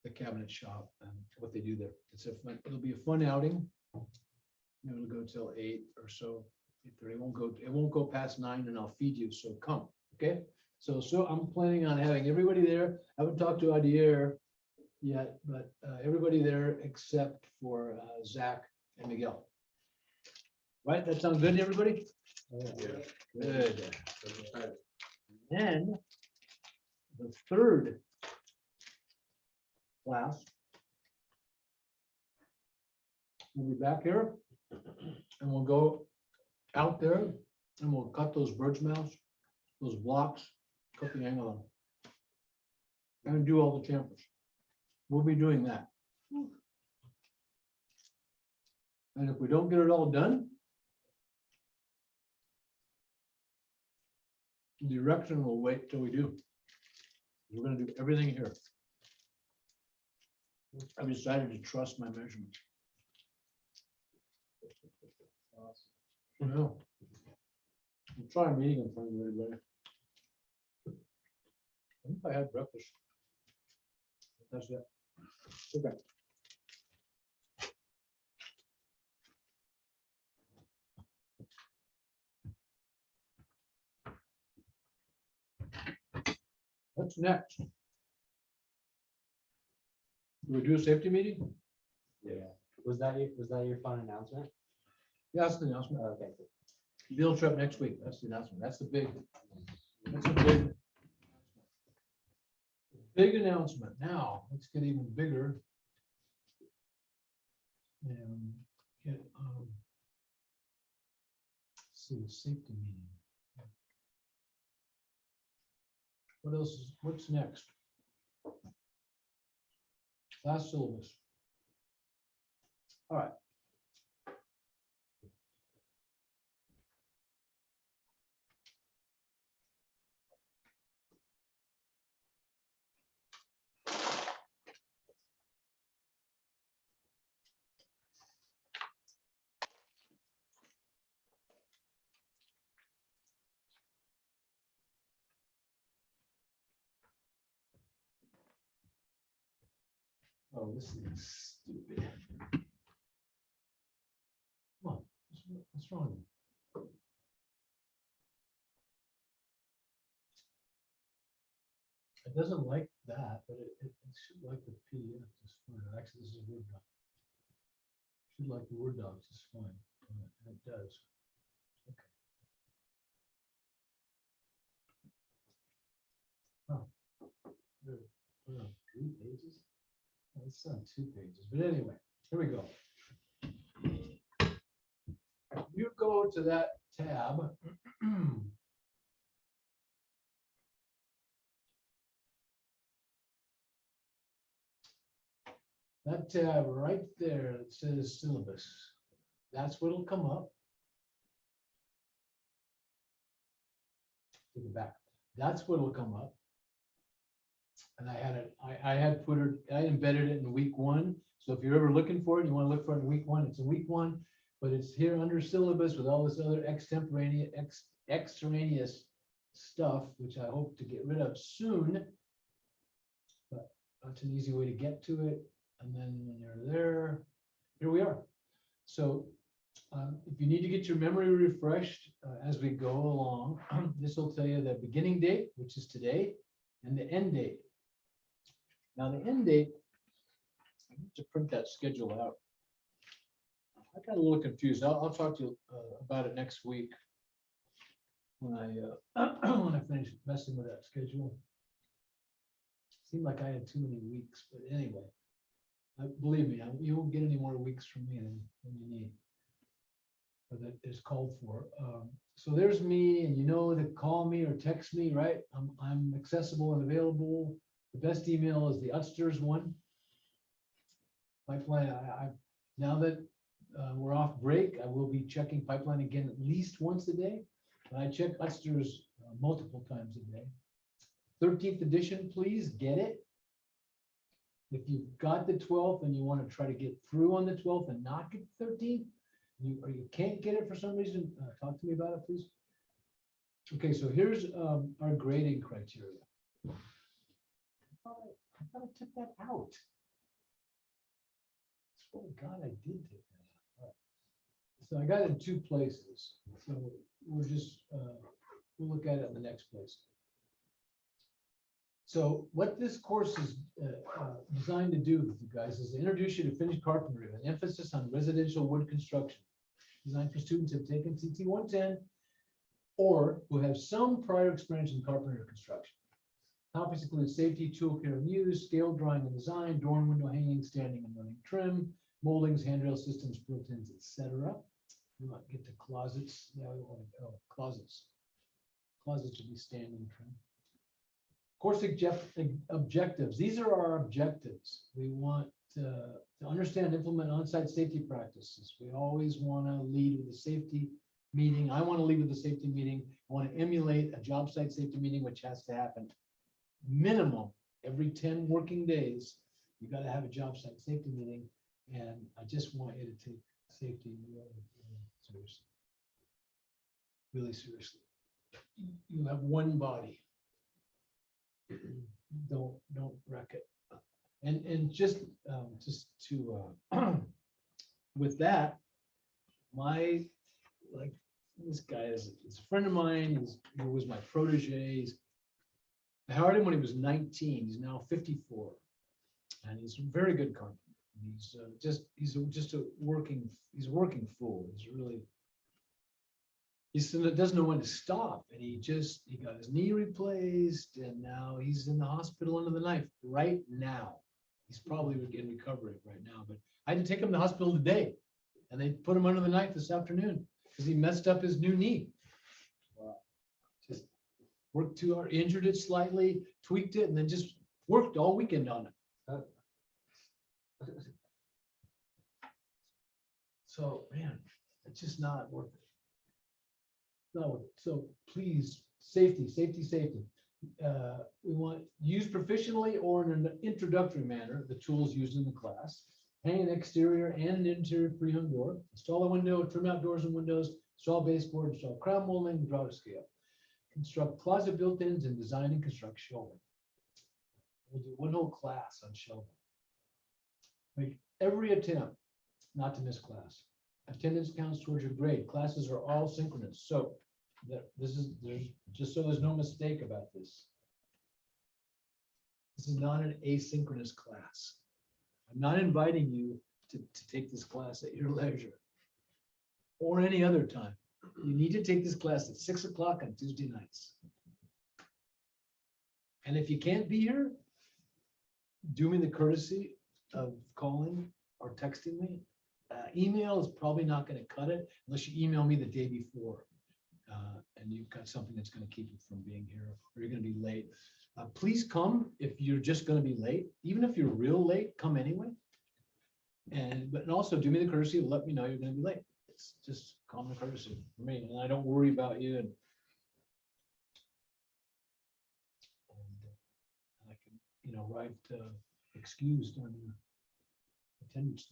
the cabinet shop and what they do there. It'll be a fun outing. It'll go till 8 or so. 8:30. It won't go past 9, and I'll feed you. So come, okay? So I'm planning on having everybody there. I haven't talked to Adier yet, but everybody there except for Zach and Miguel. Right? That sounds good to everybody? Good. Then the third class, we'll be back here and we'll go out there and we'll cut those bird's mouths, those blocks, cut the angle on them, and do all the chamfers. We'll be doing that. And if we don't get it all done, the erection will wait till we do. We're gonna do everything here. I've decided to trust my measurements. No. I'm trying meeting in front of everybody. I think I had breakfast. That's it. Okay. What's next? Do we do a safety meeting? Yeah. Was that your fun announcement? Yeah, that's the announcement. Okay. Field trip next week. That's the announcement. That's a big announcement. Now, let's get even bigger. And get, let's see, the safety meeting. What else is, what's next? Last syllabus. All right. Oh, this is stupid. Come on, what's wrong? It doesn't like that, but it should like the PDF just fine. Actually, this is a Word doc. Should like the Word doc just fine. And it does. Okay. Oh. We're on 3 pages. Oh, it's on 2 pages, but anyway, here we go. You go to that tab. That tab right there that says syllabus. That's what'll come up. Take it back. That's what'll come up. And I had put it, I embedded it in week 1. So if you're ever looking for it, you want to look for it in week 1, it's in week 1, but it's here under syllabus with all this other extraneous stuff, which I hope to get rid of soon. But that's an easy way to get to it. And then when you're there, here we are. So if you need to get your memory refreshed as we go along, this will tell you the beginning date, which is today, and the end date. Now the end date, I need to print that schedule out. I got a little confused. I'll talk to you about it next week. when when I finished messing with that schedule. Seemed like I had too many weeks, but anyway, believe me, you won't get any more weeks from me than you need. Or that is called for. So there's me, and you know to call me or text me, right? I'm accessible and available. The best email is the Utsters one. Pipeline, now that we're off break, I will be checking Pipeline again at least once a day. But I check Utsters multiple times a day. 13th edition, please get it. If you've got the 12th and you want to try to get through on the 12th and not get the 13th, or you can't get it for some reason, talk to me about it, please. Okay, so here's our grading criteria. I thought I took that out. Oh God, I did take that out. All right. So I got it in two places. So we'll just we'll look at it in the next place. So what this course is designed to do with you guys is to introduce you to finished carpentry with an emphasis on residential wood construction. Designed for students who have taken CT114 or who have some prior experience in carpentry or construction. Topics include safety, tool care and use, scale drawing and design, door and window hanging, standing and running trim, moldings, handrail systems, built-ins, etc. We want to get to closets. Yeah, we want to closets. Closets should be standing trim. Course objectives. These are our objectives. We want to understand and implement on-site safety practices. We always want to lead with a safety meeting. I want to lead with a safety meeting. I want to emulate a job site safety meeting, which has to happen minimum every 10 working days. You got to have a job site safety meeting. And I just want you to take safety really, really seriously. Really seriously. You have one body. Don't wreck it. And just to with that, this guy is a friend of mine. He was my protege. I hired him when he was 19. He's now 54, and he's a very good carpenter. He's just a working fool. He doesn't know when to stop, and he got his knee replaced, and now he's in the hospital under the knife right now. He's probably in recovery right now, but I had to take him to the hospital today, and they put him under the knife this afternoon because he messed up his new knee. Just worked too hard, injured it slightly, tweaked it, and then just worked all weekend on it. So, man, it's just not worth it. No, so please, safety. We want use proficiently or in an introductory manner the tools used in the class. Hang an exterior and an interior pre-hung door. Install a window, trim out doors and windows. Install baseboard. Install crown molding. Draw to scale. Construct closet built-ins and design and construct shelving. We'll do one whole class on shelving. Make every attempt not to miss class. Attendance counts towards your grade. Classes are all synchronous. So there's no mistake about this. This is not an asynchronous class. I'm not inviting you to take this class at your leisure or any other time. You need to take this class at 6 o'clock on Tuesday nights. And if you can't be here, do me the courtesy of calling or texting me. Email is probably not going to cut it unless you email me the day before and you've got something that's going to keep you from being here or you're going to be late. Please come if you're just going to be late. Even if you're real late, come anyway. But also do me the courtesy to let me know you're going to be late. It's just common courtesy for me, and I don't worry about you. And I can, write excused on your attendance.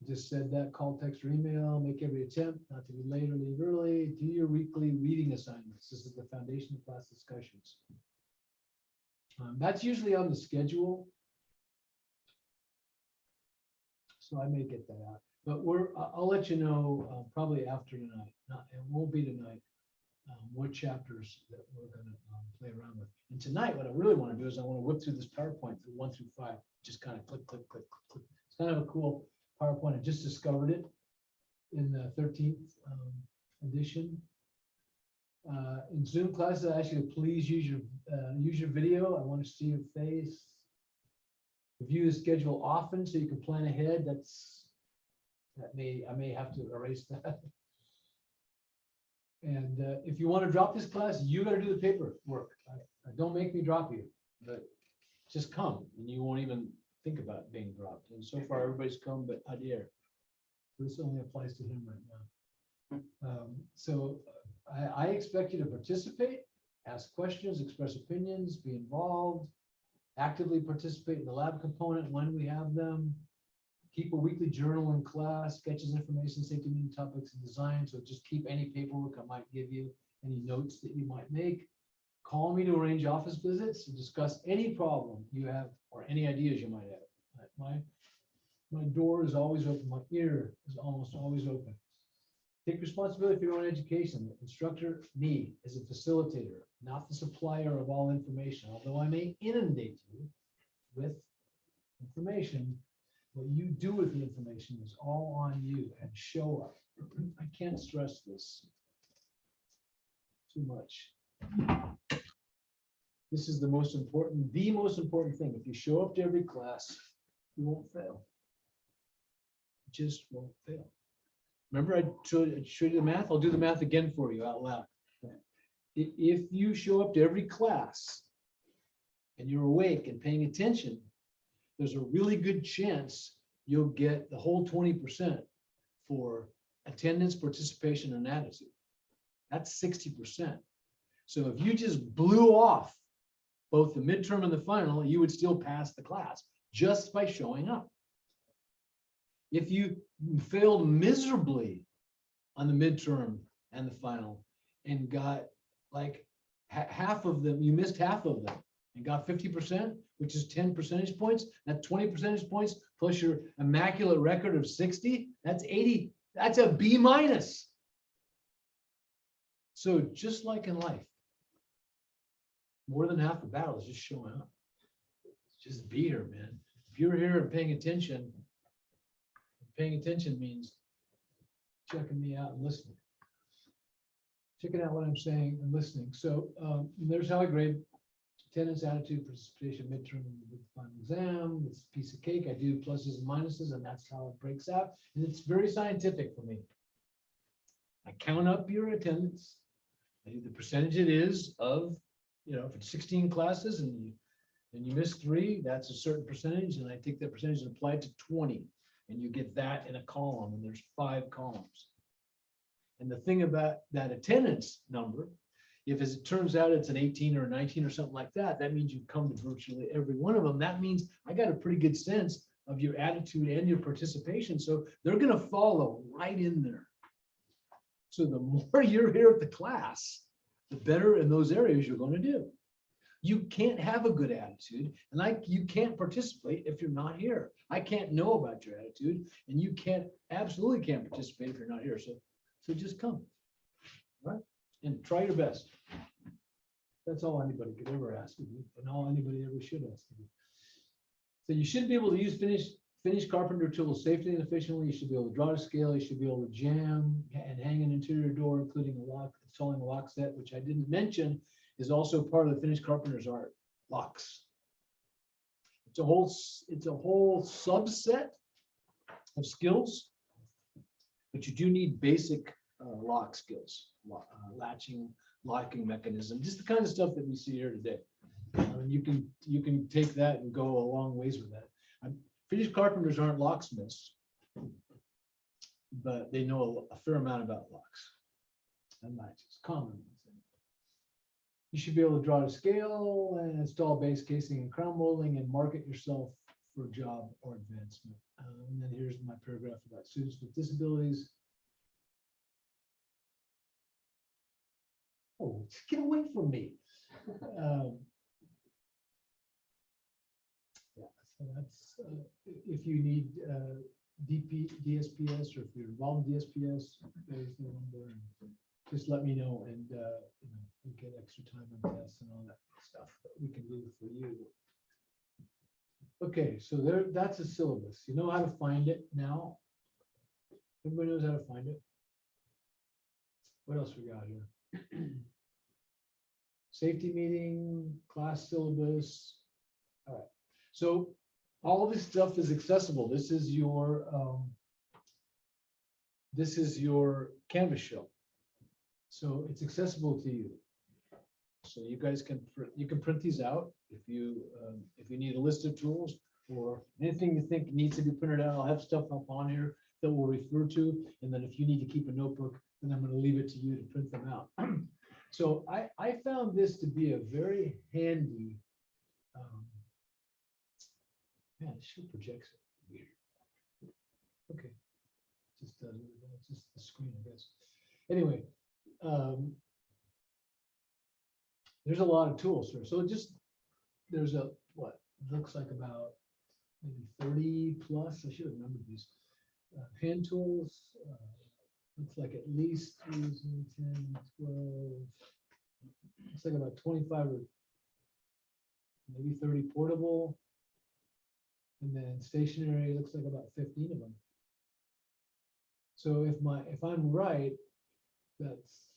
Just said that, call, text, or email, make every attempt not to be late or leave early, do your weekly reading assignments. This is the foundation of class discussions. That's usually on the schedule. So I may get that out, but I'll let you know probably after tonight. It won't be tonight. What chapters that we're going to play around with. And tonight, what I really want to do is I want to whip through this PowerPoint through 1 through 5. Just kind of click, click, click, click. It's kind of a cool PowerPoint. I just discovered it. in the 13th edition. In Zoom classes, I ask you to please use your video. I want to see your face. Review the schedule often so you can plan ahead. I may have to erase that. And if you want to drop this class, you got to do the paperwork. Don't make me drop you, but just come and you won't even think about being dropped. And so far, everybody's come, but Adair. This only applies to him right now. So I expect you to participate, ask questions, express opinions, be involved, actively participate in the lab component when we have them. Keep a weekly journal in class, sketches, information, safety meeting topics, and design. So just keep any paperwork I might give you, any notes that you might make. Call me to arrange office visits to discuss any problem you have or any ideas you might have. My door is always open. My ear is almost always open. Take responsibility for your own education. The instructor, me, as a facilitator, not the supplier of all information. Although I may inundate you with information, what you do with the information is all on you, and show up. I can't stress this too much. This is the most important thing. If you show up to every class, you won't fail. You just won't fail. Remember, I showed you the math? I'll do the math again for you out loud. If you show up to every class and you're awake and paying attention, there's a really good chance you'll get the whole 20% for attendance, participation, and attitude. That's 60%. So if you just blew off both the midterm and the final, you would still pass the class just by showing up. If you failed miserably on the midterm and the final and got like half of them, you missed half of them and got 50%, which is 10 percentage points, that 20 percentage points plus your immaculate record of 60, that's 80, that's a B minus. So just like in life, more than half the battle is just showing up. Just be here, man. If you're here and paying attention means checking me out and listening. Checking out what I'm saying and listening. So there's how I grade attendance, attitude, participation, midterm, and final exam. It's a piece of cake. I do pluses and minuses, and that's how it breaks out. And it's very scientific for me. I count up your attendance. I do the percentage it is of, if it's 16 classes and you miss 3, that's a certain percentage. And I take that percentage and apply it to 20. And you get that in a column, and there's 5 columns. And the thing about that attendance number, if as it turns out it's an 18 or a 19 or something like that, that means you've come to virtually every one of them. That means I got a pretty good sense of your attitude and your participation. So they're going to follow right in there. So the more you're here at the class, the better in those areas you're going to do. You can't have a good attitude, and you can't participate if you're not here. I can't know about your attitude, and you absolutely can't participate if you're not here. So just come, right? And try your best. That's all anybody could ever ask of you, and all anybody ever should ask of you. So you should be able to use finished carpenter tools safely and efficiently. You should be able to draw to scale. You should be able to jam and hang an interior door, including a lock, installing a lock set, which I didn't mention, is also part of the finished carpenter's art. Locks. It's a whole subset of skills, but you do need basic lock skills, latching, locking mechanism, just the kind of stuff that we see here today. And you can take that and go a long ways with that. Finished carpenters aren't locksmiths, but they know a fair amount about locks and latches, common ones. You should be able to draw to scale and install base casing and crown molding and market yourself for a job or advancement. And then here's my paragraph about students with disabilities. Oh, get away from me. Yeah, so that's if you need DSPS, or if you're involved in DSPS, there's the number. Just let me know, and you get extra time on tests and all that stuff that we can do for you. Okay, so that's a syllabus. You know how to find it now. Everybody knows how to find it. What else we got here? Safety meeting, class syllabus. All right, so all of this stuff is accessible. This is your Canvas show. So it's accessible to you. So you guys can, you can print these out if you need a list of tools or anything you think needs to be printed out. I'll have stuff up on here that we'll refer to. And then if you need to keep a notebook, then I'm going to leave it to you to print them out. So I found this to be a very handy, man, it still projects it. Weird. Okay. Just does it. It's just the screen, I guess. Anyway, there's a lot of tools here. So there's a, what, looks like about maybe 30 plus, I should have numbered these. Hand tools, looks like at least 10, 12, looks like about 25 or maybe 30 portable. And then stationary, looks like about 15 of them. So if I'm right, that's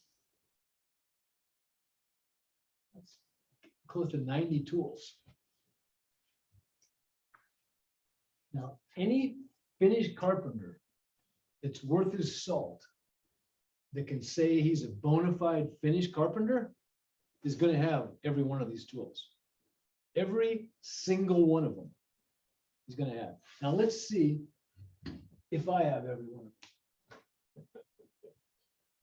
close to 90 tools. Now, any finished carpenter that's worth his salt that can say he's a bona fide finished carpenter is going to have every one of these tools. Every single one of them he's going to have. Now, let's see if I have every one of them.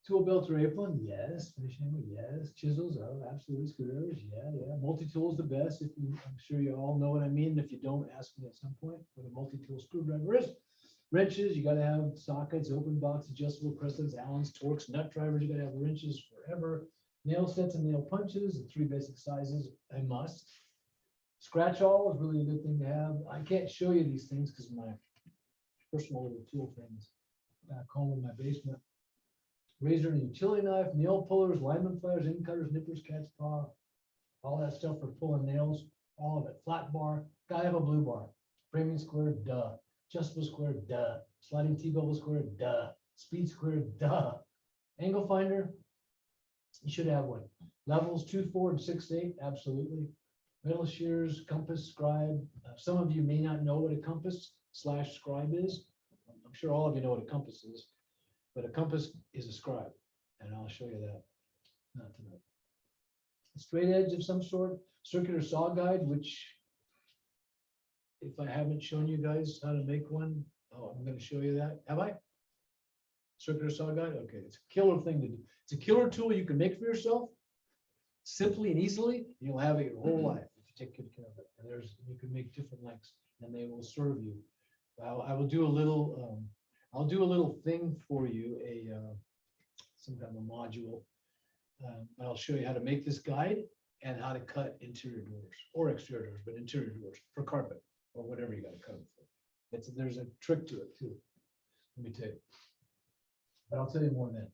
Tool belt or apron, yes. Finishing hammer, yes. Chisels, oh, absolutely. Screwdrivers, yeah. Multi-tool is the best. I'm sure you all know what I mean. If you don't, ask me at some point what a multi-tool screwdriver is. Wrenches, you got to have sockets, open box, adjustable presses, Allen's, Torx, nut drivers. You got to have wrenches forever. Nail sets and nail punches, the 3 basic sizes, a must. Scratch awl is really a good thing to have. I can't show you these things because my personal little tool things back home in my basement. Razor and utility knife, nail pullers, lineman pliers, in cutters, nippers, cat's paw, all that stuff for pulling nails, all of it. Flat bar, gotta have a blue bar. Framing square, duh. Adjustable square, duh. Sliding T-bevel square, duh. Speed square, duh. Angle finder, you should have one. Levels 2, 4, and 6, 8, absolutely. Metal shears, compass, scribe. Some of you may not know what a compass / scribe is. I'm sure all of you know what a compass is. But a compass is a scribe, and I'll show you that. Not tonight. A straight edge of some sort, circular saw guide, which if I haven't shown you guys how to make one, oh, I'm going to show you that. Have I? Circular saw guide? Okay, it's a killer thing to do. It's a killer tool you can make for yourself simply and easily, and you'll have it your whole life if you take good care of it. And you can make different lengths, and they will serve you. I will do a little. I'll do a little thing for you, some kind of a module. I'll show you how to make this guide and how to cut interior doors or exterior doors, but interior doors for carpet or whatever you got to cut them for. There's a trick to it too. Let me tell you. But I'll tell you more than that.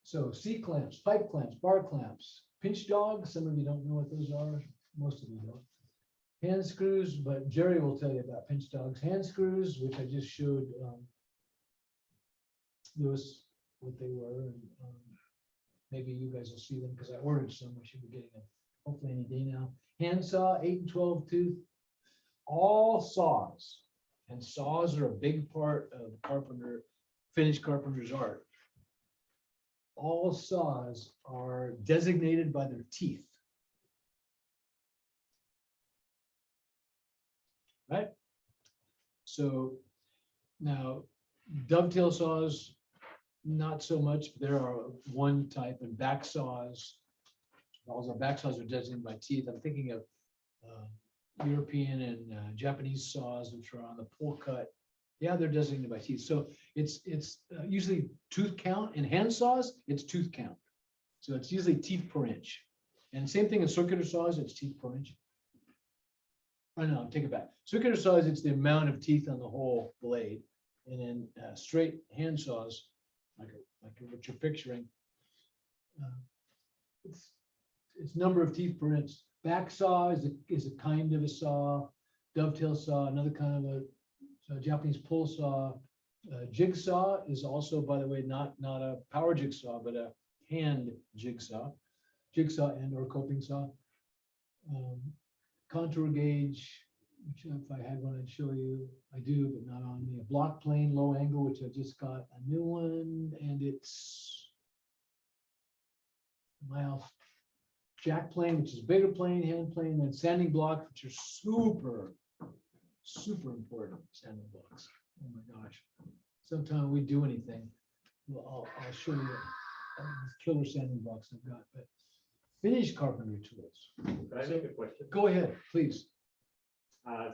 So C-clamps, pipe clamps, bar clamps, pinch dogs. Some of you don't know what those are. Most of you don't. Hand screws, but Jerry will tell you about pinch dogs. Hand screws, which I just showed Lewis what they were, and maybe you guys will see them because I ordered some. I should be getting them hopefully any day now. Hand saw, 8 and 12 tooth, all saws, and saws are a big part of finished carpenter's art. All saws are designated by their teeth, right? So now dovetail saws, not so much. There are one type, and back saws. Also, back saws are designated by teeth. I'm thinking of European and Japanese saws, which are on the pull cut. Yeah, they're designated by teeth. So it's usually tooth count. In hand saws, it's tooth count. So it's usually teeth per inch. And same thing in circular saws, it's teeth per inch. Oh no, take it back. Circular saws, it's the amount of teeth on the whole blade. And then straight hand saws, like what you're picturing, it's number of teeth per inch. Back saw is a kind of a saw. Dovetail saw, another kind of a Japanese pull saw. Jigsaw is also, by the way, not a power jigsaw, but a hand jigsaw and or coping saw. Contour gauge, which if I had one, I'd show you. I do, but not on me. A block plane, low angle, which I just got a new one, and it's my house. Jack plane, which is a bigger plane, hand plane, and sanding blocks, which are super important. Sanding blocks. Oh my gosh. Sometime we do anything, well, I'll show you killer sanding blocks I've got, but finished carpentry tools. Can I make a question? Go ahead, please.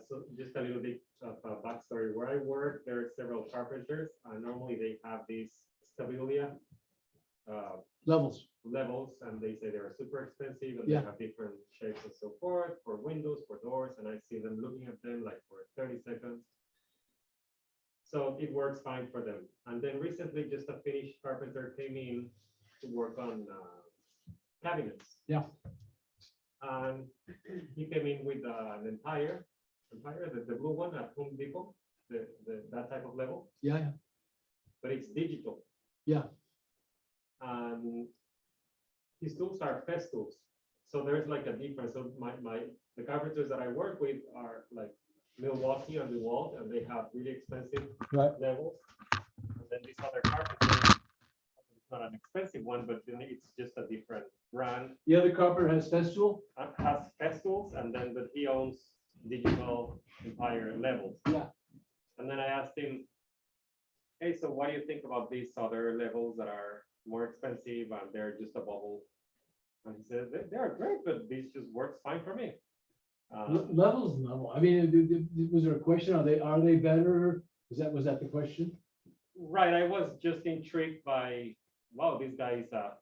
So just a little bit of a backstory. Where I work, there are several carpenters. Normally they have these stabilia Levels. levels, and they say they're super expensive, and Yeah. they have different shapes and so forth for windows, for doors, and I see them looking at them like for 30 seconds. So it works fine for them. And then recently, just a Finnish carpenter came in to work on cabinets. Yeah. And he came in with an Empire, the blue one at Home Depot, that type of level, Yeah, but it's digital. yeah. And his tools are fest tools. So there's like a difference. So the carpenters that I work with are like Milwaukee and DeWalt, and they have really expensive Right. levels. And then this other carpenter, it's not an expensive one, but then it's just a different brand. The other carpenter has Festool? Has fest tools, and then but he owns digital Empire levels. Yeah. And then I asked him, hey, so what do you think about these other levels that are more expensive and they're just a bubble? And he said, they're great, but this just works fine for me. Levels, level. I mean, was there a question? Are they better? Was that the question? Right, I was just intrigued by, wow, this guy is a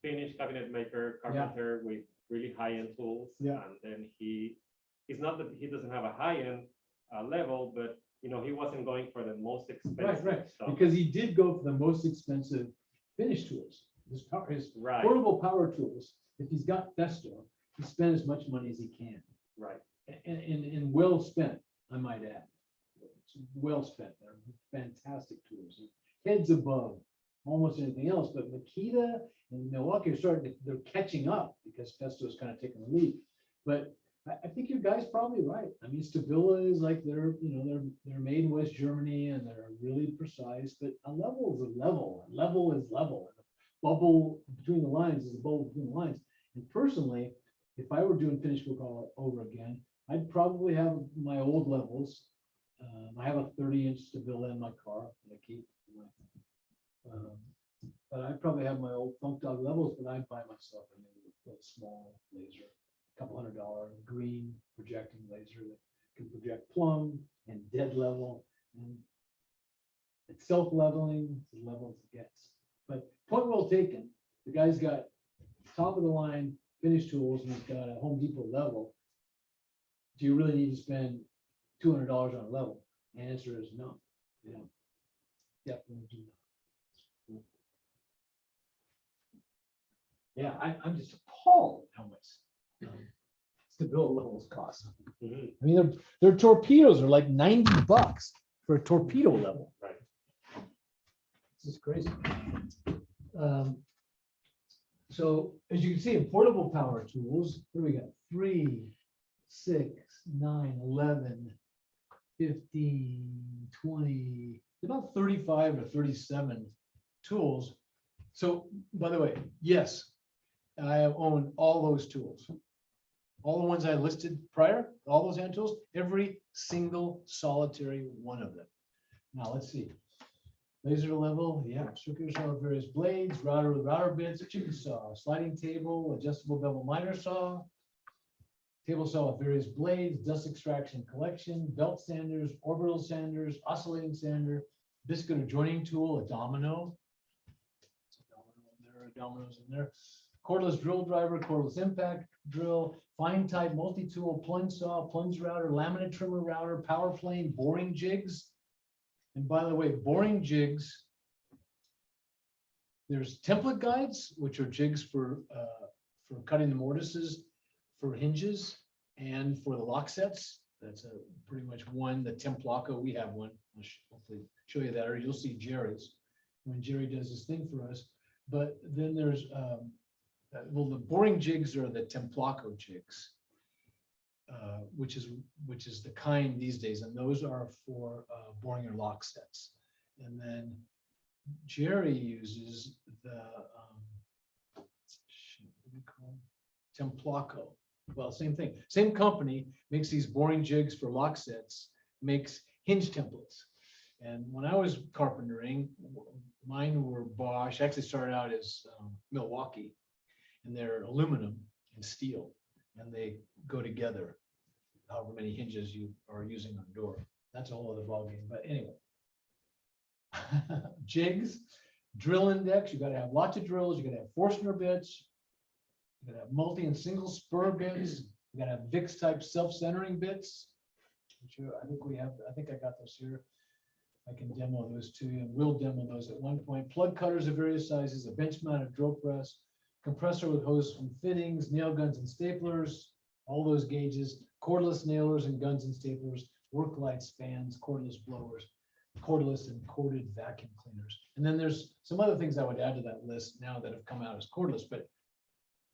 Finnish cabinet maker, carpenter with really high-end tools. Yeah. And then it's not that he doesn't have a high-end level, but you know, he wasn't going for the most expensive Right. stuff. Because he did go for the most expensive finish tools. His Right, portable power tools. If he's got Festo, he spent as much money as he can. right. And well spent, I might add. It's well spent. They're fantastic tools. Heads above almost anything else, but Makita and Milwaukee are they're catching up because Festo's kind of taking the lead. But I think your guy's probably right. I mean, Stabila is like they're made in West Germany and they're really precise, but a level is a level. A level is level. Bubble between the lines is a bubble between the lines. And personally, if I were doing finish work all over again, I'd probably have my old levels. I have a 30-inch Stabila in my car that I keep. But I'd probably have my old Funk Dog levels, but I'd buy myself a small laser, $200 green projecting laser that can project plumb and dead level. And it's self-leveling, it's as level as it gets. But point well taken. The guy's got top of the line finish tools and he's got a Home Depot level. Do you really need to spend $200 on a level? The answer is no. You know, definitely do not. Yeah, I'm just appalled at how much Stabila levels cost. Mhm. I mean, their torpedoes are like $90 for a torpedo level. Right. This is crazy. So as you can see, in portable power tools, what do we got? 3, 6, 9, 11, 15, 20, about 35 or 37 tools. So by the way, yes, I have owned all those tools. All the ones I listed prior, all those hand tools, every single solitary one of them. Now let's see. Laser level, yeah, circular saw with various blades, router with router bits, chicken saw, sliding table, adjustable bevel miter saw, table saw with various blades, dust extraction collection, belt sanders, orbital sanders, oscillating sander, biscuit or joining tool, a domino. There are dominoes in there. Cordless drill driver, cordless impact drill, fine type multi-tool, plunge saw, plunge router, laminate trimmer router, power plane, boring jigs. And by the way, boring jigs, there's template guides, which are jigs for cutting the mortises for hinges and for the lock sets, That's a pretty much one. The Templaco, we have one. I'll hopefully show you that, or you'll see Jerry's when Jerry does this thing for us. But then there's, well, the boring jigs are the Templaco jigs, which is the kind these days, and those are for boring your lock sets. And then Jerry uses the shit, what do we call them? Templaco. Well, same thing. Same company makes these boring jigs for lock sets, makes hinge templates. And when I was carpentering, mine were Bosch. Actually started out as Milwaukee, and they're aluminum and steel, and they go together. However many hinges you are using on a door. That's a whole other ballgame. But anyway, jigs, drill index. You got to have lots of drills. You got to have Forstner bits. You gotta have multi and single spur bits. You gotta have VIX type self-centering bits, which I think we have. I think I got those here. I can demo those to you, and we'll demo those at one point. Plug cutters of various sizes, a bench mounted drill press, compressor with hose and fittings, nail guns and staplers, all those gauges, cordless nailers and guns and staplers, work lights, fans, cordless blowers, cordless and corded vacuum cleaners. And then there's some other things I would add to that list now that have come out as cordless, but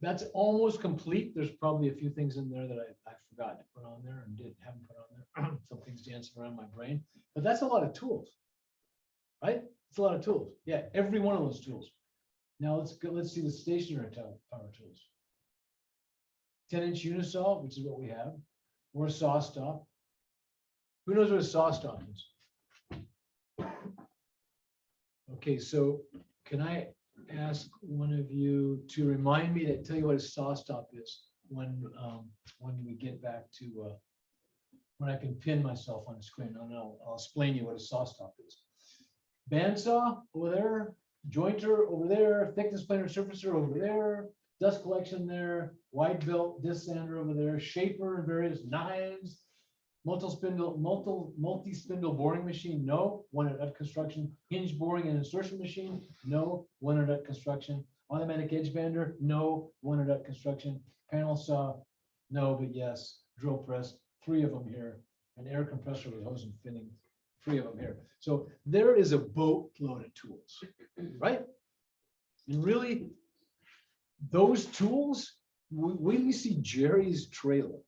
that's almost complete. There's probably a few things in there that I forgot to put on there and haven't put on there. Some things dancing around my brain, but that's a lot of tools, right? It's a lot of tools. Yeah, every one of those tools. Now let's go. Let's see the stationary power tools. 10-inch unisaw, which is what we have, or a saw stop. Who knows what a saw stop is? Okay, so can I ask one of you to remind me to tell you what a saw stop is when we get back to when I can pin myself on the screen. I'll explain you what a saw stop is. Bandsaw over there, jointer over there, thickness planer surfacer over there, dust collection there, wide belt disc sander over there, shaper and various knives, multi-spindle boring machine, no. One at construction. Hinge boring and insertion machine, no. One at construction. Automatic edge bander, no. One at construction. Panel saw, no, but yes. Drill press, 3 of them here. An air compressor with hose and fitting, 3 of them here. So there is a boatload of tools, right? And really, those tools, we see Jerry's trailer,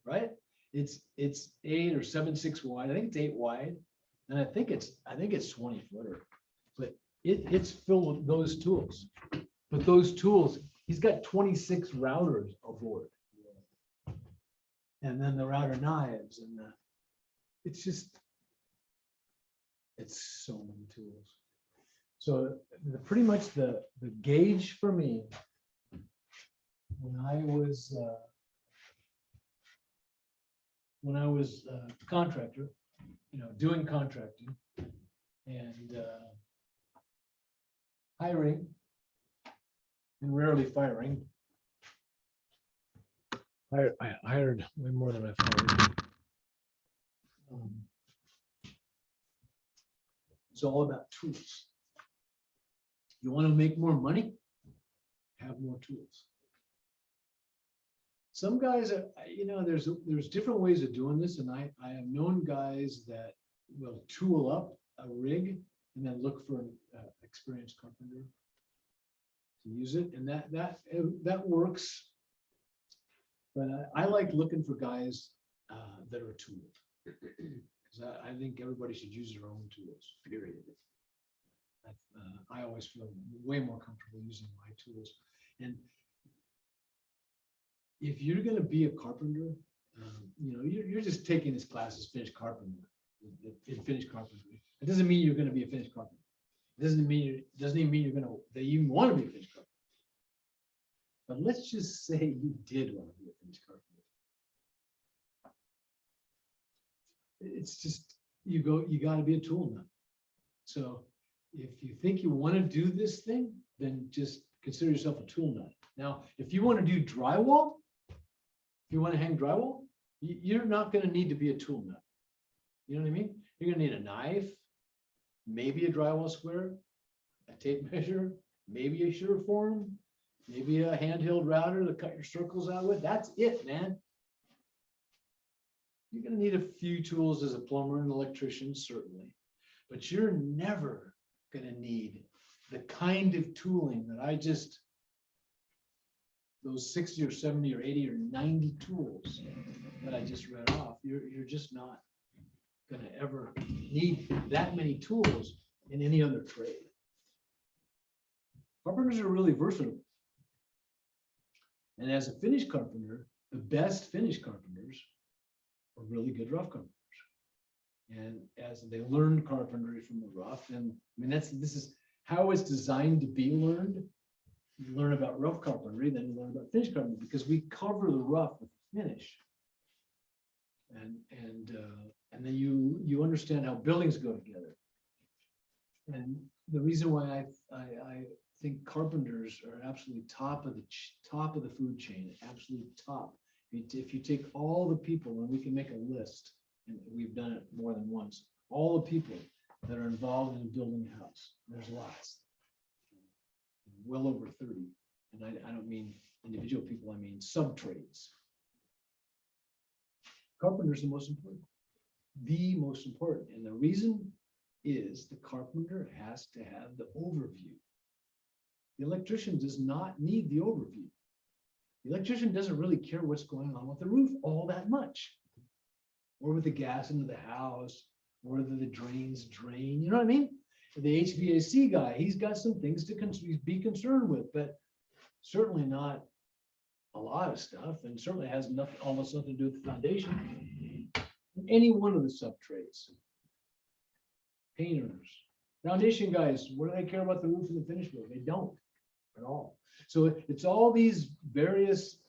right? It's 8 or 7.6 wide. I think it's 8 wide, and I think it's 20 footer. But it's filled with those tools. But those tools, he's got 26 routers aboard, and then the router knives, and it's so many tools. So pretty much the gauge for me when I was a contractor, doing contracting and hiring and rarely firing. I hired way more than I fired. It's all about tools. You want to make more money? Have more tools. Some guys are, there's different ways of doing this, and I have known guys that will tool up a rig and then look for an experienced carpenter to use it, and that works. But I like looking for guys that are tooled, because I think everybody should use their own tools. Period. I always feel way more comfortable using my tools, and if you're going to be a carpenter, you're just taking this class as finished carpenter. Finished carpentry. It doesn't mean you're going to be a finished carpenter. It doesn't even mean that you want to be a finished carpenter. But let's just say you did want to be a finished carpenter. It's just you got to be a tool nut. So if you think you want to do this thing, then just consider yourself a tool nut. Now, if you want to do drywall, if you want to hang drywall, you're not going to need to be a tool nut. You know what I mean? You're going to need a knife, maybe a drywall square, a tape measure, maybe a shear form, maybe a handheld router to cut your circles out with. That's it, man. You're gonna need a few tools as a plumber and electrician, certainly, but you're never gonna need the kind of tooling that I just, those 60 or 70 or 80 or 90 tools that I just read off, you're just not gonna ever need that many tools in any other trade. Carpenters are really versatile. And as a finish carpenter, the best finish carpenters are really good rough carpenters. And as they learn carpentry from the rough, and I mean, this is how it's designed to be learned. You learn about rough carpentry, then you learn about finish carpentry, because we cover the rough with finish. And then you understand how buildings go together. And the reason why I think carpenters are absolutely top of the food chain, absolute top. If you take all the people, and we can make a list, and we've done it more than once, all the people that are involved in building a house, there's lots, well over 30. And I don't mean individual people, I mean sub-trades. Carpenter's the most important, and the reason is the carpenter has to have the overview. The electrician does not need the overview. The electrician doesn't really care what's going on with the roof all that much, or with the gas into the house, or whether the drains drain, you know what I mean? The HVAC guy, he's got some things to be concerned with, but certainly not a lot of stuff, and certainly has nothing, almost nothing to do with the foundation. Any one of the sub-trades. Painters, foundation guys, what do they care about the roof and the finish work? They don't at all. So it's all these various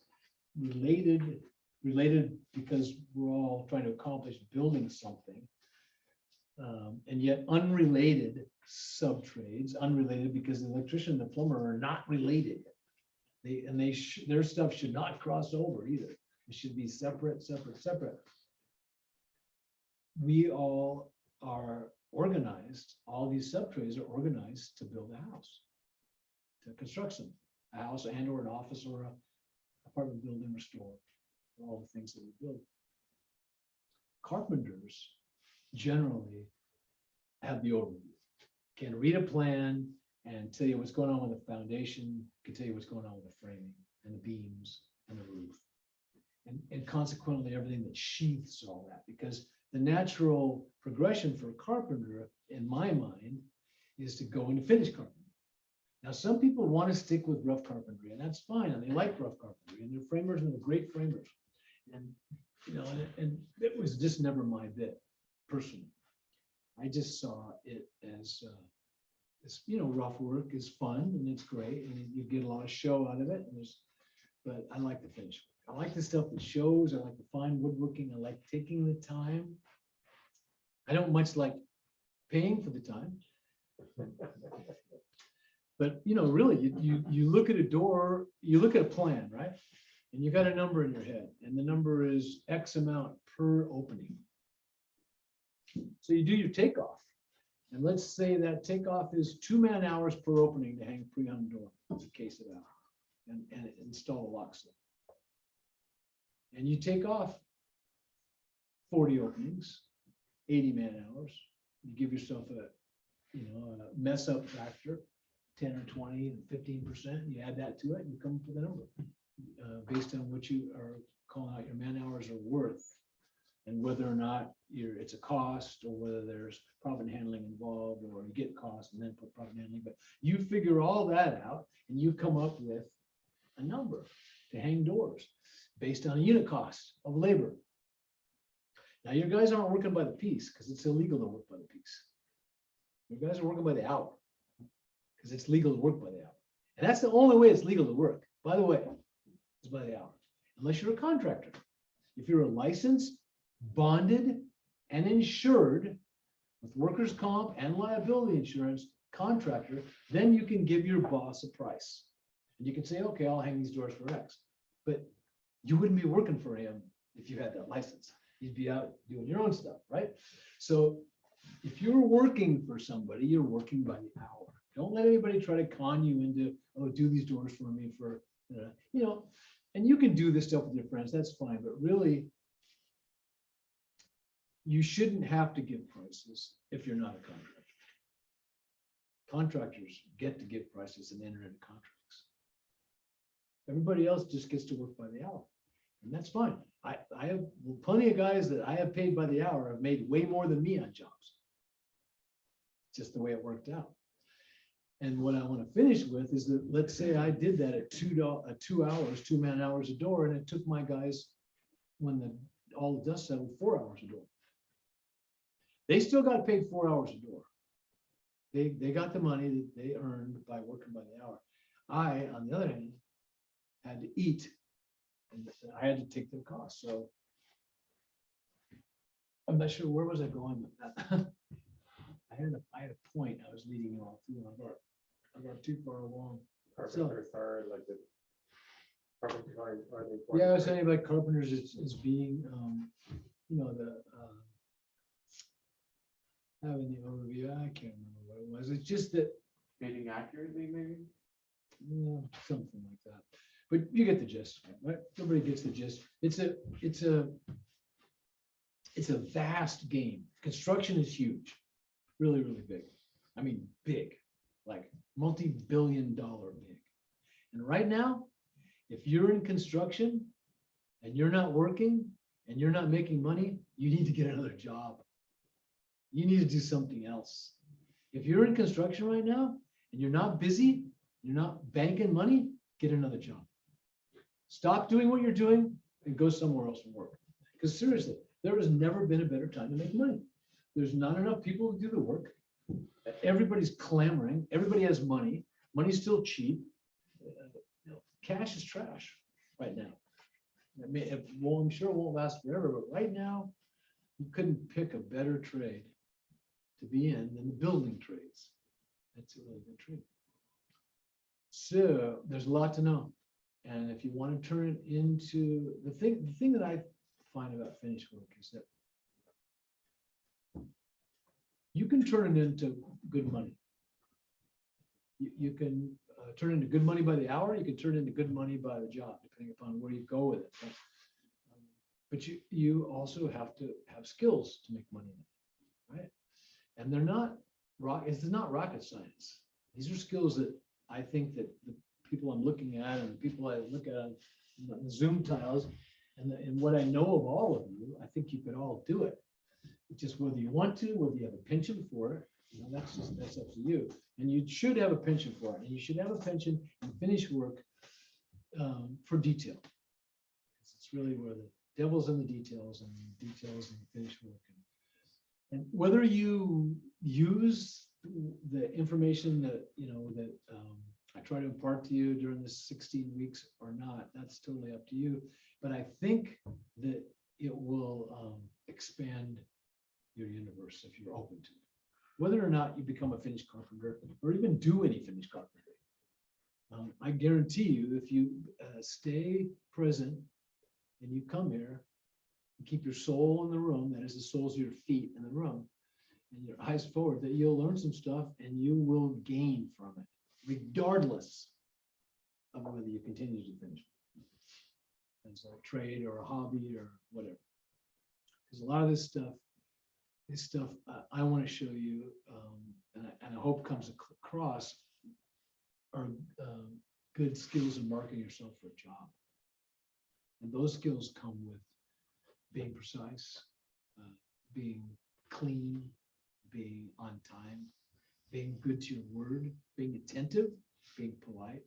related because we're all trying to accomplish building something. And yet unrelated sub-trades, unrelated because the electrician and the plumber are not related. Their stuff should not cross over either. It should be separate. We all are organized, all these sub-trades are organized to build a house, to construct something, a house and or an office or a apartment building or store, all the things that we build. Carpenters generally have the overview, can read a plan and tell you what's going on with the foundation, can tell you what's going on with the framing and the beams and the roof. And consequently, everything that sheaths all that, because the natural progression for a carpenter, in my mind, is to go into finish carpentry. Now, some people want to stick with rough carpentry, and that's fine, and they like rough carpentry, and they're framers and they're great framers. And you know, and it was just never my bit, personally. I just saw it as you know, rough work is fun and it's great, and you get a lot of show out of it. But I like the finish work. I like the stuff that shows. I like the fine woodworking. I like taking the time. I don't much like paying for the time. But you know, really, you look at a door, you look at a plan, right? And you got a number in your head, and the number is X amount per opening. So you do your takeoff. And let's say that takeoff is 2 man-hours per opening to hang a pre-hung door, to case it out, and install a lock slip. And you take off 40 openings, 80 man-hours. You give yourself a mess up factor, 10 or 20 and 15%. You add that to it, and you come up with a number based on what you are calling out your man-hours are worth, and whether or not it's a cost, or whether there's profit handling involved, or you get cost and then put profit handling. But you figure all that out, and you come up with a number to hang doors based on a unit cost of labor. Now, your guys aren't working by the piece because it's illegal to work by the piece. Your guys are working by the hour because it's legal to work by the hour. And that's the only way it's legal to work, by the way, is by the hour, unless you're a contractor. If you're a licensed, bonded, and insured with workers' comp and liability insurance contractor, then you can give your boss a price. And you can say, okay, I'll hang these doors for X. But you wouldn't be working for him if you had that license. You'd be out doing your own stuff, right? So if you're working for somebody, you're working by the hour. Don't let anybody try to con you into, oh, do these doors for me for, and you can do this stuff with your friends, that's fine. But really, you shouldn't have to give prices if you're not a contractor. Contractors get to give prices and enter into contracts. Everybody else just gets to work by the hour, and that's fine. I have plenty of guys that I have paid by the hour have made way more than me on jobs. Just the way it worked out. And what I want to finish with is that, let's say I did that at two man hours a door, and it took my guys, when all the dust settled, 4 hours a door. They still got paid 4 hours a door. They got the money that they earned by working by the hour. I, on the other hand, had to eat, and I had to take their costs. So I'm not sure, where was I going with that? I had a point I was leading you all through. I got too far along. Carpenters are like the. Carpenters are the. Yeah, I was saying about carpenters is being, you know, having the overview. I can't remember what it was. It's just that, Bidding accurately, maybe? yeah, something like that. But you get the gist, right? Everybody gets the gist. It's a vast game. Construction is huge, really, really big. I mean, big, like multi-billion-dollar big. And right now, if you're in construction and you're not working and you're not making money, you need to get another job. You need to do something else. If you're in construction right now and you're not busy, you're not banking money, get another job. Stop doing what you're doing and go somewhere else and work. Because seriously, there has never been a better time to make money. There's not enough people to do the work. Everybody's clamoring. Everybody has money. Money's still cheap. Cash is trash right now. I mean, well, I'm sure it won't last forever, but right now, you couldn't pick a better trade to be in than the building trades. That's a really good trade. So there's a lot to know. And if you want to turn it into the thing that I find about finished work is that you can turn it into good money. You can turn into good money by the hour. You can turn into good money by the job, depending upon where you go with it. But you also have to have skills to make money, right? And they're not it's not rocket science. These are skills that I think that the people I'm looking at and the people I look at on the Zoom tiles and what I know of all of you, I think you could all do it. It's just whether you want to, whether you have a penchant for it, you know, that's up to you. And you should have a penchant for it. And you should have a penchant and finish work for detail. It's really where the devil's in the details and the details in the finish work. And whether you use the information that, you know, that I try to impart to you during this 16 weeks or not, that's totally up to you. But I think that it will expand your universe if you're open to it. Whether or not you become a finished carpenter or even do any finished carpentry. I guarantee you, if you stay present and you come here and keep your soul in the room, that is the soles of your feet in the room, and your eyes forward, that you'll learn some stuff and you will gain from it, regardless of whether you continue to finish as a trade or a hobby or whatever. Because a lot of this stuff I want to show you, and I hope comes across, are good skills in marketing yourself for a job. And those skills come with being precise, being clean, being on time, being good to your word, being attentive, being polite,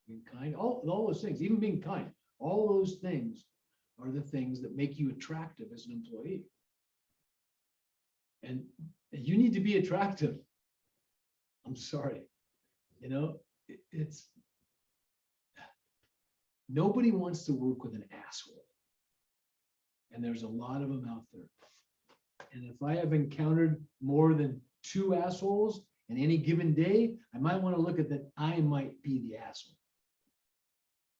being kind, all those things, even being kind, all those things are the things that make you attractive as an employee. And you need to be attractive. I'm sorry, you know, it's nobody wants to work with an asshole. And there's a lot of them out there. And if I have encountered more than 2 assholes in any given day, I might want to look at that. I might be the asshole.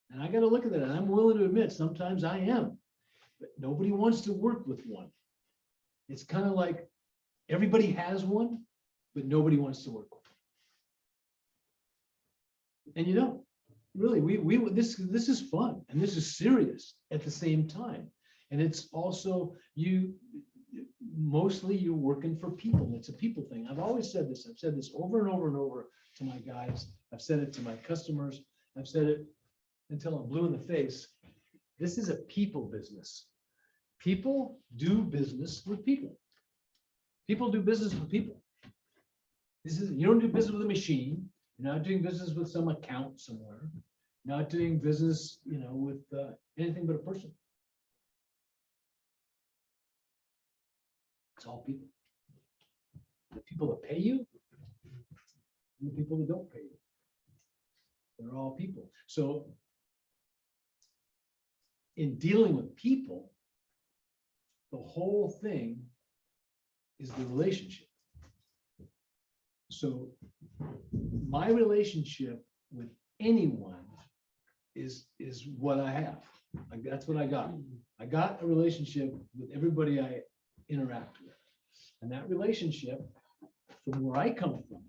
And I got to look at that. And I'm willing to admit sometimes I am, but nobody wants to work with one. It's kind of like everybody has one, but nobody wants to work with them. And you know, really, this is fun and this is serious at the same time. And it's also mostly you're working for people. It's a people thing. I've always said this. I've said this over and over and over to my guys. I've said it to my customers. I've said it until I'm blue in the face. This is a people business. People do business with people. People do business with people. You don't do business with a machine. You're not doing business with some account somewhere. You're not doing business, with anything but a person. It's all people. The people that pay you, and the people that don't pay you. They're all people. So in dealing with people, the whole thing is the relationship. So my relationship with anyone is what I have. That's what I got. I got a relationship with everybody I interact with. And that relationship, from where I come from,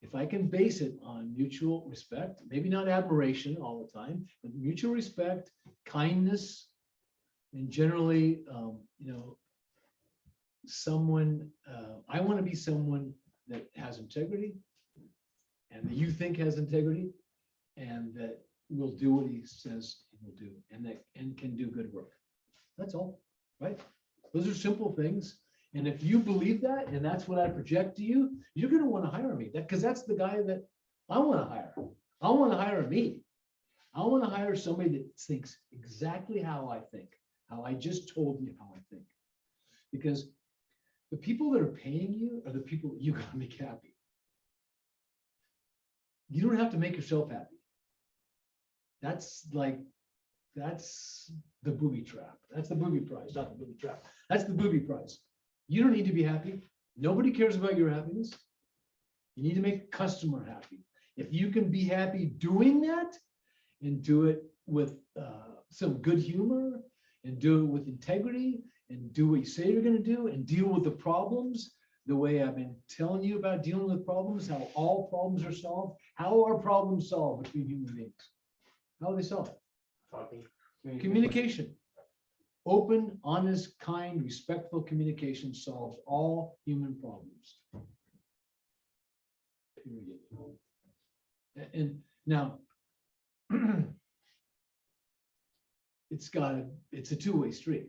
if I can base it on mutual respect, maybe not admiration all the time, but mutual respect, kindness, and generally, I want to be someone that has integrity and that you think has integrity and that will do what he says he will do and can do good work. That's all, right? Those are simple things. And if you believe that, and that's what I project to you, you're going to want to hire me. Because that's the guy that I want to hire. I want to hire me. I want to hire somebody that thinks exactly how I think, how I just told you how I think. Because the people that are paying you are the people that you got to make happy. You don't have to make yourself happy. That's the booby trap. That's the booby prize, not the booby trap. That's the booby prize. You don't need to be happy. Nobody cares about your happiness. You need to make the customer happy. If you can be happy doing that and do it with some good humor and do it with integrity and do what you say you're going to do and deal with the problems the way I've been telling you about dealing with problems, how all problems are solved. How are problems solved between human beings? How are they solved? Talking. Communication. Open, honest, kind, respectful communication solves all human problems. Period. And now, it's a two-way street,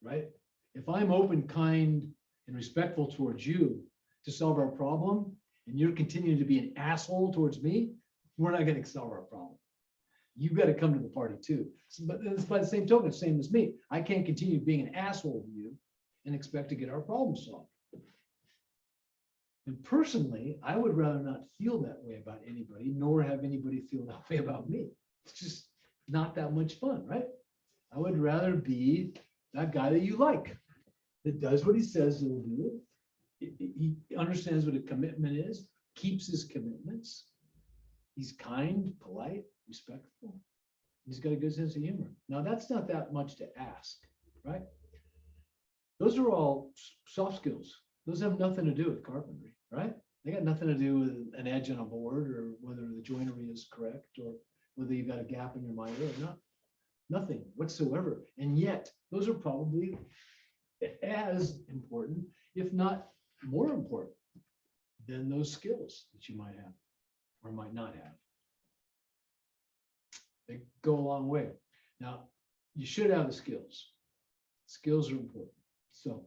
right? If I'm open, kind, and respectful towards you to solve our problem, and you're continuing to be an asshole towards me, we're not going to solve our problem. You've got to come to the party too. But it's by the same token, same as me. I can't continue being an asshole to you and expect to get our problem solved. And personally, I would rather not feel that way about anybody, nor have anybody feel that way about me. It's just not that much fun, right? I would rather be that guy that you like, that does what he says he'll do. He understands what a commitment is, keeps his commitments. He's kind, polite, respectful. He's got a good sense of humor. Now, that's not that much to ask, right? Those are all soft skills. Those have nothing to do with carpentry, right? They got nothing to do with an edge on a board or whether the joinery is correct or whether you've got a gap in your miter or not. Nothing whatsoever. And yet, those are probably as important, if not more important, than those skills that you might have or might not have. They go a long way. Now, you should have the skills. Skills are important. So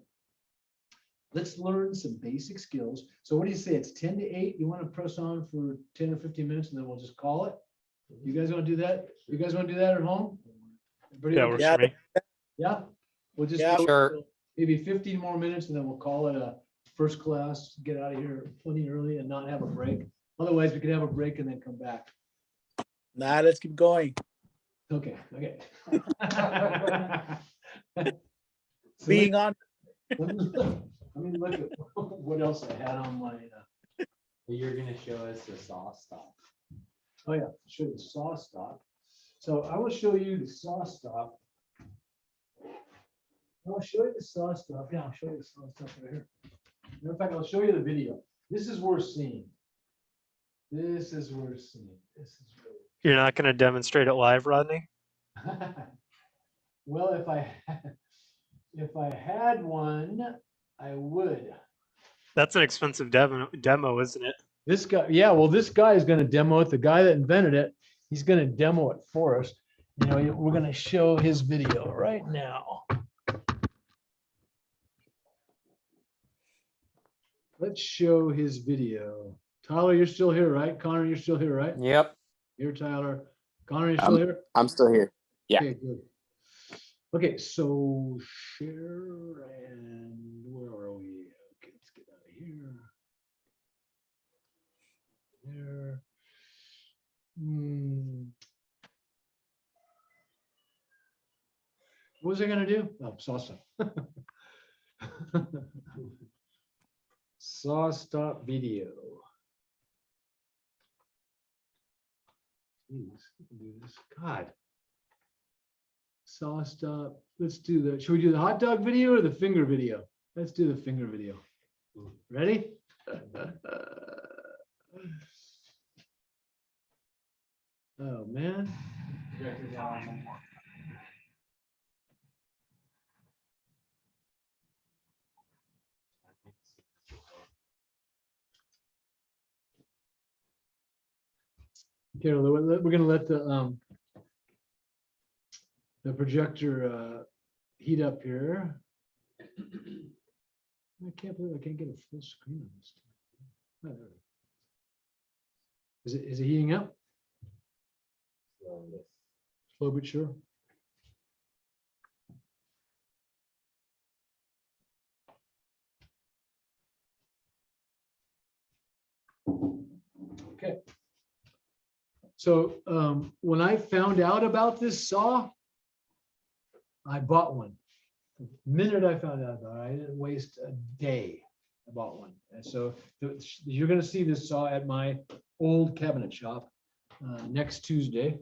let's learn some basic skills. So what do you say? It's 10 to 8. You want to press on for 10 or 15 minutes and then we'll just call it? You guys want to do that? You guys want to do that at home? Everybody Yeah, okay? works for me. Yeah? We'll just Yeah. go Sure. maybe 15 more minutes and then we'll call it a first class, get out of here plenty early and not have a break. Otherwise, we could have a break and then come back. Nah, let's keep going. Okay, okay. So Being on, let me look at what else I had on my, You're gonna show us the saw stop. oh yeah, show you the saw stop. So I will show you the saw stop. I'll show you the saw stop. Yeah, I'll show you the saw stop right here. Matter of fact, I'll show you the video. This is worth seeing. This is worth seeing. This is really. You're not going to demonstrate it live, Rodney? Well, If I had one, I would. That's an expensive demo, isn't it? This guy, yeah, well, this guy is gonna demo it. The guy that invented it, he's gonna demo it for us. You know, we're gonna show his video right now. Let's show his video. Tyler, you're still here, right? Connor, you're still here, right? Yep. Here, Tyler. Connor, you're still here? I'm still here. Yeah. Okay, good. Okay, so share and where are we? Okay, let's get out of here. There. What was I gonna do? Oh, saw stuff. Saw stop video. Jeez, we can do this. God. Saw stop. Let's do the, should we do the hot dog video or the finger video? Let's do the finger video. Ready? Oh, man. Okay, we're gonna let the projector heat up here. I can't believe I can't get a full screen on this. Oh, there it is. Is it heating up? Slow but sure. Okay. So when I found out about this saw, I bought one. The minute I found out about it, I didn't waste a day. I bought one. And so you're going to see this saw at my old cabinet shop next Tuesday.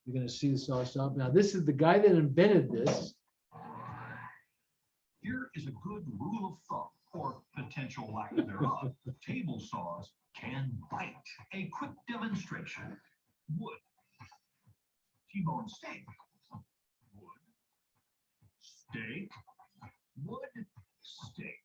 You're going to see the saw shop. Now, this is the guy that invented this. Here is a good rule of thumb, or potential lack thereof. Table saws can bite. A quick demonstration. Wood. T-bone steak. Wood. Steak. Wood. Steak.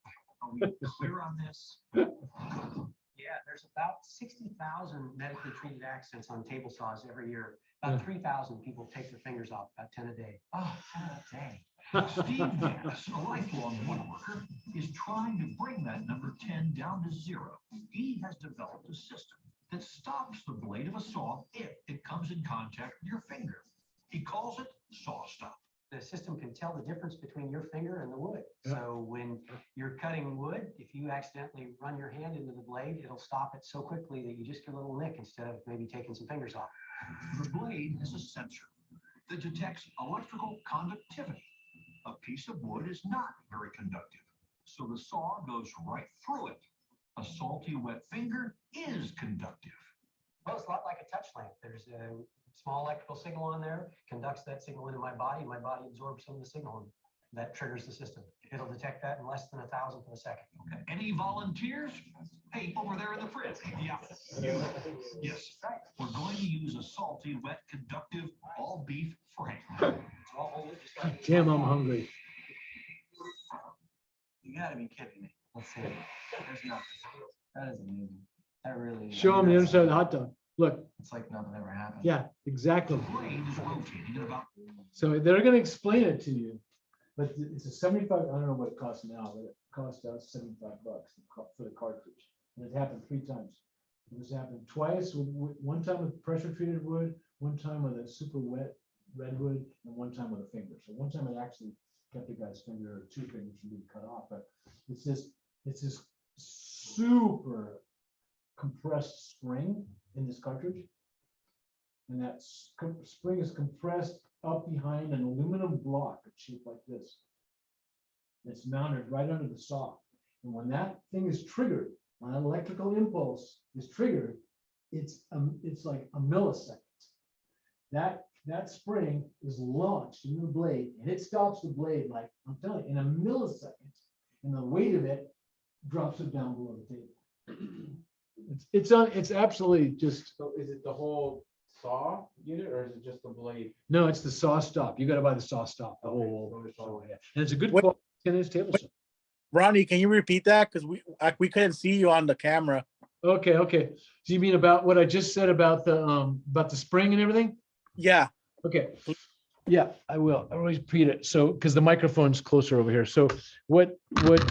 Are we clear on this? Yeah, there's about 60,000 medically treated accidents on table saws every year. About 3,000 people take their fingers off, about 10 a day. Oh, 10 a day. Steve Gass, a lifelong woodworker, is trying to bring that number 10 down to 0. He has developed a system that stops the blade of a saw if it comes in contact with your finger. He calls it saw stop. The system can tell the difference between your finger and the wood. Yeah. So when you're cutting wood, if you accidentally run your hand into the blade, it'll stop it so quickly that you just get a little nick instead of maybe taking some fingers off. The blade has a sensor that detects electrical conductivity. A piece of wood is not very conductive, so the saw goes right through it. A salty, wet finger is conductive. Well, it's a lot like a touch lamp. There's a small electrical signal on there, conducts that signal into my body absorbs some of the signal, and that triggers the system. It'll detect that in less than 1,000th of a second. Okay. Any volunteers? Hey, over there in the fridge. Yeah. Yes. Right. We're going to use a salty, wet, conductive, all beef frame. So I'll hold it just like Damn, I'm hungry. You gotta be kidding me. Let's see. There's nothing. That is amazing. That really is. Show them the inside of the hot dog. Look. It's like nothing ever happened. Yeah, exactly. The blade is rotating at about. So they're going to explain it to you, but it's a 75. I don't know what it costs now, but it cost us $75 for the cartridge. And it happened 3 times. This happened twice. One time with pressure treated wood, one time with a super wet redwood, and one time with a finger. So one time it actually kept the guy's finger or 2 fingers from being cut off. But it's this super compressed spring in this cartridge, and that spring is compressed up behind an aluminum block shaped like this. It's mounted right under the saw, and when that thing is triggered, when an electrical impulse is triggered, it's like a millisecond. That spring is launched into the blade, and it stops the blade, like I'm telling you, in a millisecond, and the weight of it drops it down below the table. It's absolutely just. So is it the whole saw unit or is it just the blade? No, it's the saw stop. You gotta buy the saw stop, the whole. Yeah. And it's a good What- quality 10-inch table saw. Ronnie, can you repeat that? Because we couldn't see you on the camera. Okay, okay. So you mean about what I just said about the spring and everything? Yeah. Okay. Yeah, I will. I always repeat it. So, because the microphone's closer over here. So what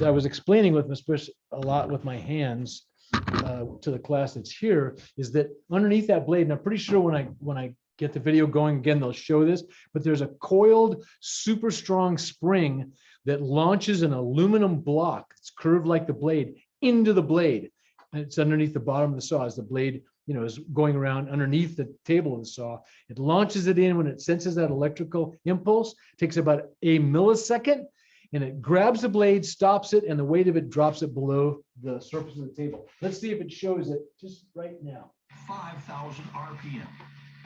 I was explaining with especially a lot with my hands to the class that's here is that underneath that blade, and I'm pretty sure when I get the video going again, they'll show this, but there's a coiled, super strong spring that launches an aluminum block. It's curved like the blade into the blade. And it's underneath the bottom of the saw as the blade, is going around underneath the table of the saw. It launches it in when it senses that electrical impulse, takes about a millisecond, and it grabs the blade, stops it, and the weight of it drops it below the surface of the table. Let's see if it shows it just right now. 5,000 RPM.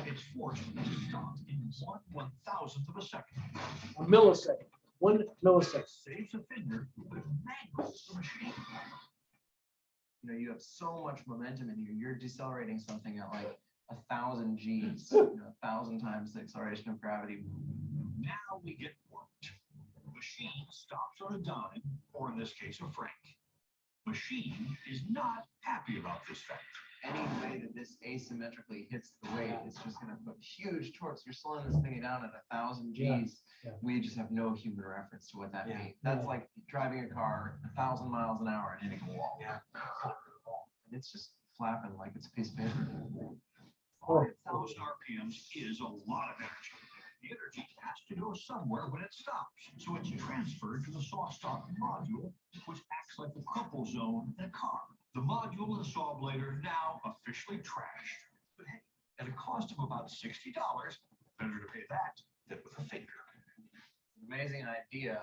It's forced to stop in 1/1000th of a second. A millisecond, 1 millisecond. Saves a finger, but mangles the machine. You have so much momentum in here. You're decelerating something at like 1,000 Gs, 1,000 times the acceleration of gravity. Now we get worked. Machine stops on a dime, or in this case, a franc. Machine is not happy about this fact. Any way that this asymmetrically hits the weight, it's just going to put huge torques. You're slowing this thing down at 1,000 Gs. Yeah. We just have no human reference to what that Yeah. means. That's like driving a car 1,000 miles an hour and hitting a wall. Yeah. And it's just flapping like it's a piece of paper. 5,000 RPMs is a lot of energy. The energy has to go somewhere when it stops, so it's transferred to the saw stop module, which acts like the crumple zone in a car. The module and the saw blade are now officially trashed. But hey, at a cost of about $60, better to pay that than with a finger. Amazing idea,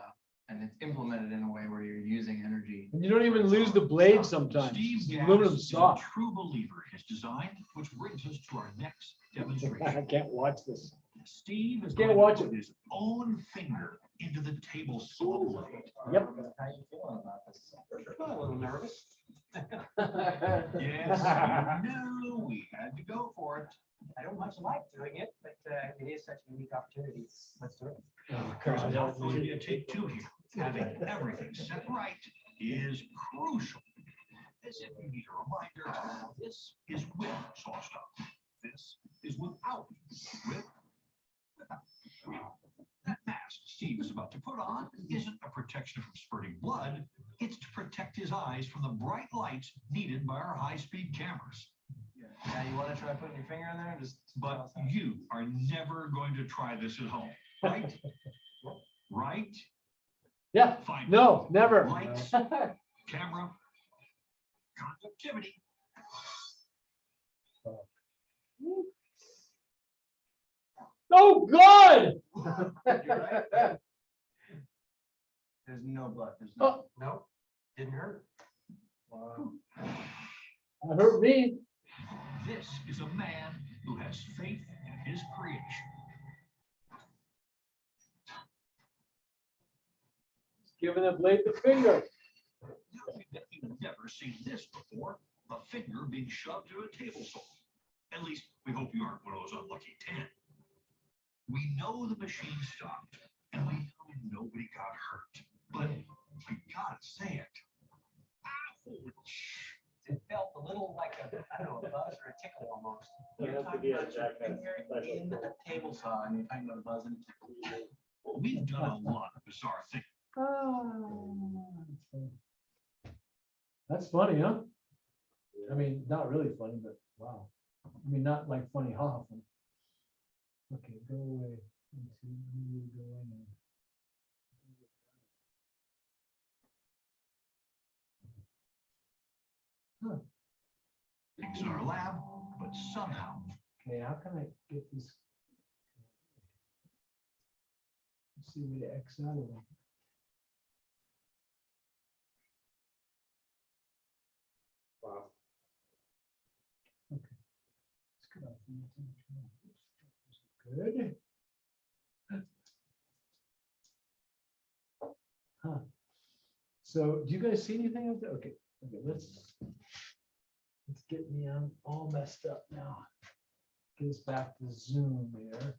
and it's implemented in a way where you're using energy. And you don't even lose the blade sometimes. Steve It's Gass aluminum is a saw. true believer in his design, which brings us to our next I demonstration. can't watch this. Steve is Can't going watch to put it. his own finger into the table saw blade. Yep. How you feeling about this? I'm a little nervous. Yes, you knew we had to go for it. I don't much like doing it, but it is such a unique opportunity. Let's do it. There's not going to be a take two here. Having everything set right is crucial. As if you need a reminder, this is with saw stop. This is without. Without. That mask Steve is about to put on isn't a protection from spurting blood. It's to protect his eyes from the bright lights needed by our high-speed cameras. Now you want to try putting your finger in there and just. But you are never going to try this at home, right? Right? Yeah. Fine. No, never. Lights, camera, conductivity. Oh, God. There's no blood. There's no. Oh, No, didn't hurt. wow. That hurt me. This is a man who has faith in his creation. Giving the blade the finger. Now, we bet you've never seen this before, a finger being shoved to a table saw. At least, we hope you aren't one of those unlucky 10. We know the machine stopped, and we know nobody got hurt. But we gotta say it. Ouch! It felt a little like I don't know, a buzz or a tickle almost. There You're has to be talking a about your jackass finger special. in a table saw and you're talking about a buzz and a tickle. Well, we've done a lot of bizarre things. That's funny, huh? I mean, not really funny, but wow. I mean, not like funny, haha. Funny. Okay, go away. Go away now. Huh. Things in our lab, but somehow Okay, how can I get this? Let's see where to X out of it. Wow. Okay. Let's get off the Good. Huh. So do you guys see anything out there? Okay, okay, let's get me, I'm all messed up now. get us back to Zoom here.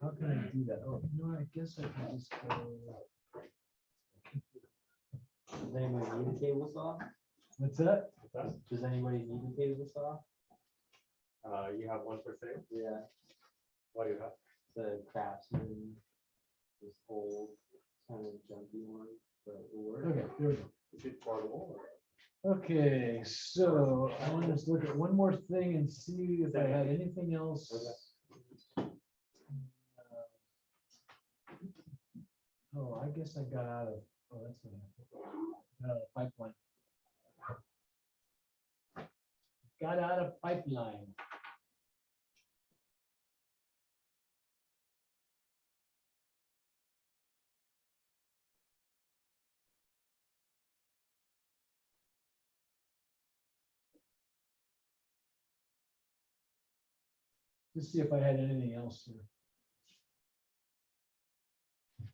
How can I do that? Oh, you know what? I guess I can just go. Does anybody need a table saw? What's that? Does anybody need a table saw? You have one per se. Yeah, What do you have? the craftsman, this old kind of junky one, but it will work. Okay, there we go. Is it portable? Okay, so I want to just look at one more thing and see if I had anything else. Oh, I guess I got out of, oh, that's what happened. Got out of pipeline. Got out of pipeline. Just see if I had anything else here.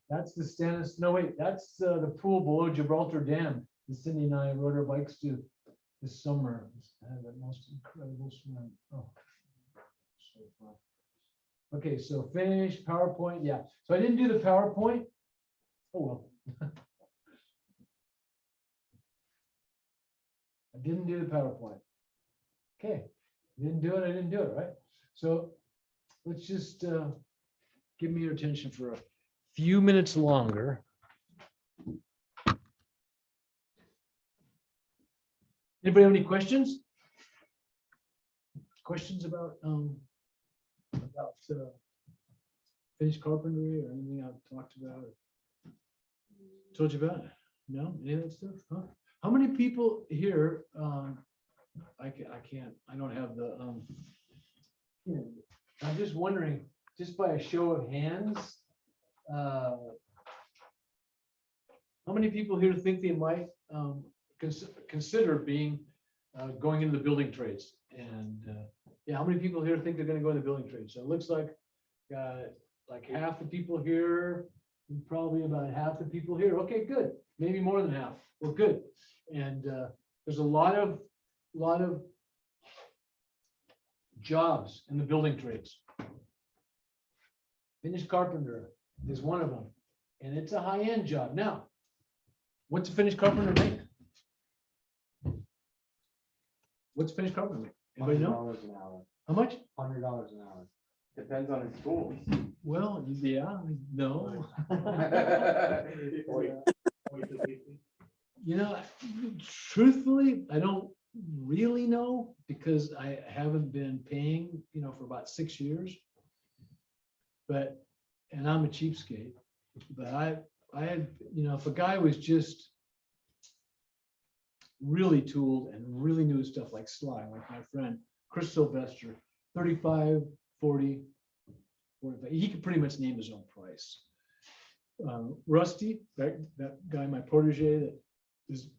That's the Stannis, no, wait, that's the pool below Gibraltar Dam. that Cindy and I rode our bikes to this summer. I had the most incredible swim. Oh, so fun. Okay, so finish PowerPoint. Yeah, so I didn't do the PowerPoint. Oh, well. I didn't do the PowerPoint. Okay, didn't do it. I didn't do it, right? So let's just give me your attention for a few minutes longer. Anybody have any questions? Questions about finished carpentry or anything I've talked about? Or told you about? No, any of that stuff? Huh? How many people here? I don't have the. I'm just wondering, just by a show of hands, how many people here think they might consider being going into the building trades? And yeah, how many people here think they're going to go into the building trades? So it looks like like half the people here, probably about half the people here. Okay, good. Maybe more than half. Well, good. And there's a lot of jobs in the building trades. Finished carpenter is one of them, and it's a high-end job. Now, what's a finished carpenter make? What's a finished carpenter make? Anybody know? $100 an hour. How much? $100 an hour. Depends on his tools. Well, yeah, no. You know, truthfully, I don't really know because I haven't been paying, for about 6 years. But, and I'm a cheapskate, but I had, if a guy was just really tooled and really knew stuff like slide, like my friend Chris Sylvester, 35, 40, 45, he could pretty much name his own price. Rusty, that guy, my protege that is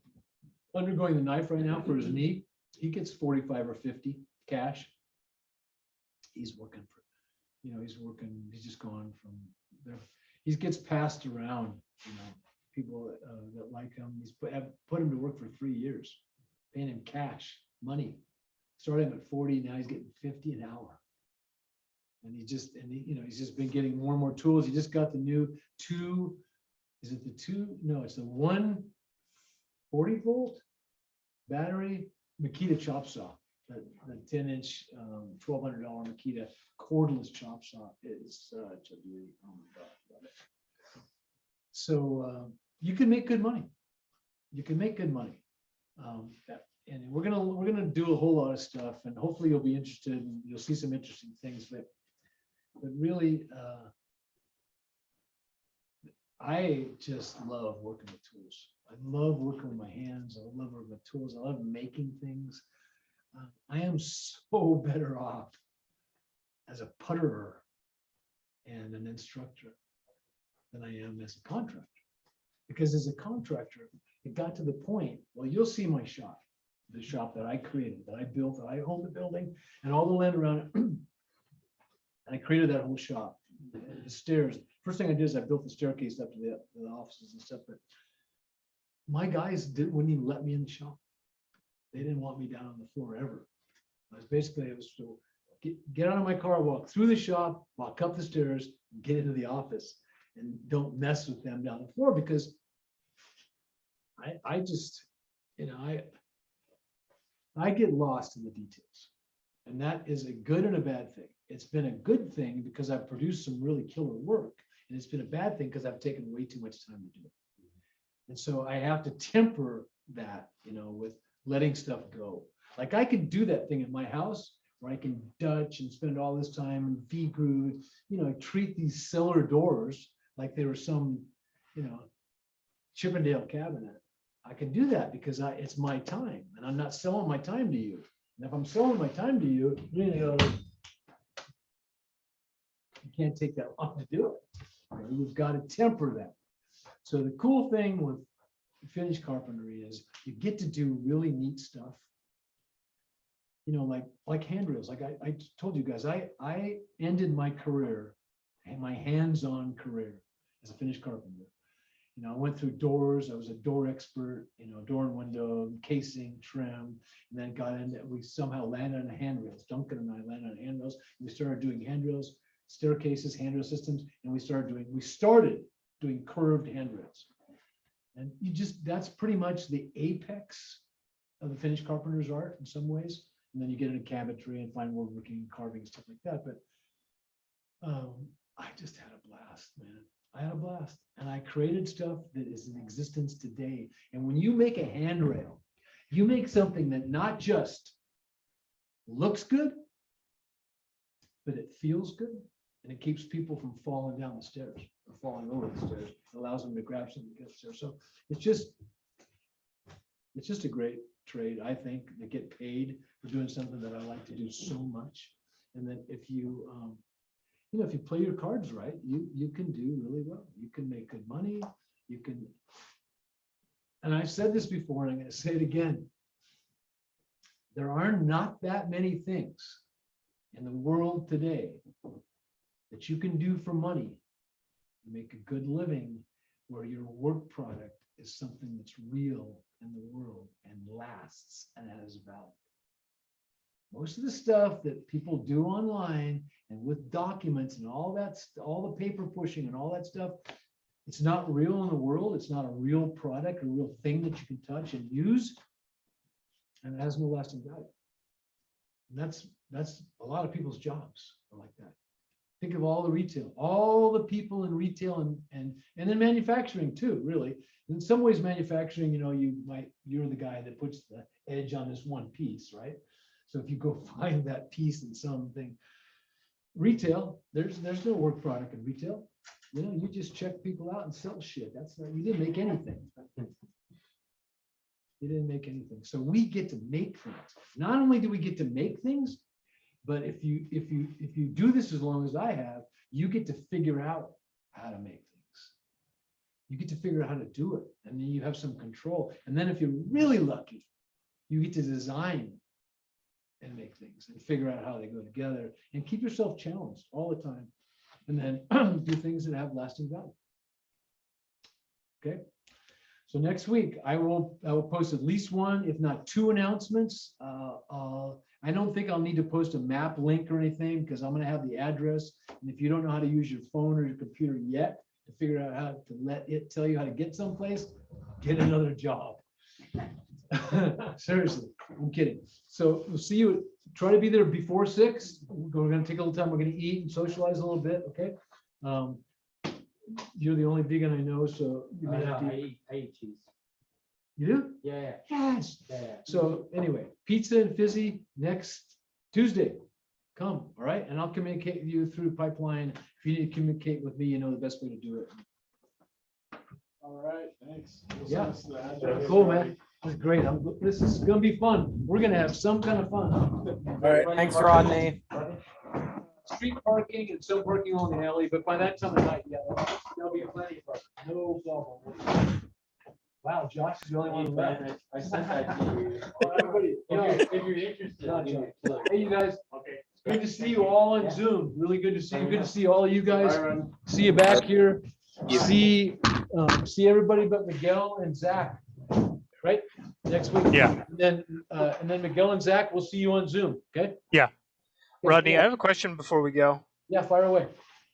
undergoing the knife right now for his knee, he gets 45 or 50 cash. He's working for, he's just gone from there. He gets passed around, people that like him. He's put him to work for 3 years, paying him cash, money. Started him at 40, now he's getting 50 an hour. And he's just been getting more and more tools. He just got the new it's the 140 volt battery Makita chop saw. The 10-inch, $1,200 Makita cordless chop saw is such a beauty. Oh my God, love it. So you can make good money. You can make good money. And we're gonna do a whole lot of stuff, and hopefully you'll be interested. And you'll see some interesting things, but really, I just love working with tools. I love working with my hands. I love working with tools. I love making things. I am so better off as a putterer and an instructor than I am as a contractor. Because as a contractor, it got to the point, well, you'll see my shop, the shop that I created, that I built, that I own the building and all the land around it. And I created that whole shop, the stairs. First thing I did is I built the staircase up to the offices and stuff, but my guys wouldn't even let me in the shop. They didn't want me down on the floor ever. It was get out of my car, walk through the shop, walk up the stairs, get into the office, and don't mess with them down the floor, because I just, I get lost in the details. And that is a good and a bad thing. It's been a good thing because I've produced some really killer work. And it's been a bad thing because I've taken way too much time to do it. And so I have to temper that, with letting stuff go. Like I could do that thing at my house where I can Dutch and spend all this time and V-groove, treat these cellar doors like they were some, Chippendale cabinet. I can do that because it's my time and I'm not selling my time to you. And if I'm selling my time to you, you can't take that long to do it. You've got to temper that. So the cool thing with finished carpentry is you get to do really neat stuff. Like handrails. Like I told you guys, I ended my career, my hands-on career as a finished carpenter. I went through doors. I was a door expert, door and window, casing, trim, and then got into, we somehow landed on handrails. Duncan and I landed on handrails. We started doing handrails, staircases, handrail systems, and we started doing curved handrails. And that's pretty much the apex of the finished carpenter's art in some ways. And then you get into cabinetry and fine woodworking, carving, stuff like that. But I just had a blast, man. I had a blast, and I created stuff that is in existence today. And when you make a handrail, you make something that not just looks good, but it feels good, and it keeps people from falling down the stairs or falling over the stairs. It allows them to grab something to get upstairs. So it's just a great trade, I think, to get paid for doing something that I like to do so much. And then if you if you play your cards right, you can do really well. You can make good money. You can, and I've said this before, and I'm going to say it again. There are not that many things in the world today that you can do for money and make a good living where your work product is something that's real in the world and lasts and has value. Most of the stuff that people do online and with documents and all that, all the paper pushing and all that stuff, it's not real in the world. It's not a real product, a real thing that you can touch and use, and it has no lasting value. And that's a lot of people's jobs are like that. Think of all the retail, all the people in retail and in manufacturing too, really. In some ways, manufacturing, you're the guy that puts the edge on this one piece, right? So if you go find that piece in something, retail, there's no work product in retail. You just check people out and sell shit. That's not, you didn't make anything. You didn't make anything. So we get to make things. Not only do we get to make things, but if you do this as long as I have, you get to figure out how to make things. You get to figure out how to do it, and then you have some control. And then if you're really lucky, you get to design and make things and figure out how they go together and keep yourself challenged all the time, and then do things that have lasting value. Okay. So next week I will post at least one, if not two announcements. I don't think I'll need to post a map link or anything because I'm going to have the address. And if you don't know how to use your phone or your computer yet to figure out how to let it tell you how to get someplace, get another job. Seriously, I'm kidding. So we'll see you. Try to be there before 6. We're going to take a little time. We're going to eat and socialize a little bit. Okay. You're the only vegan I know, so you may have to eat. I eat cheese. You do? Yeah. Yes. Yeah. So anyway, pizza and fizzy next Tuesday. Come, all right? And I'll communicate with you through pipeline. If you need to communicate with me, you know the best way to do it. All right, thanks. Yeah. Cool, man. That's great. This is gonna be fun. We're gonna have some kind of fun. All right. Thanks, Rodney. Street parking and some parking on the alley, but by that time of night, yeah, there'll be plenty of parking. No problem. Wow, Josh is the only one left. I sent that to you. Everybody, If you're interested, Josh, give me a click. hey, you guys. Okay. Good to see you all on Zoom. Really good to see you. Good to see all of you guys. See you back here. See everybody but Miguel and Zach, right? Next week. Yeah. And then Miguel and Zach, we'll see you on Zoom. Okay. Yeah. Rodney, yeah. I have a question before we go. Yeah, fire away.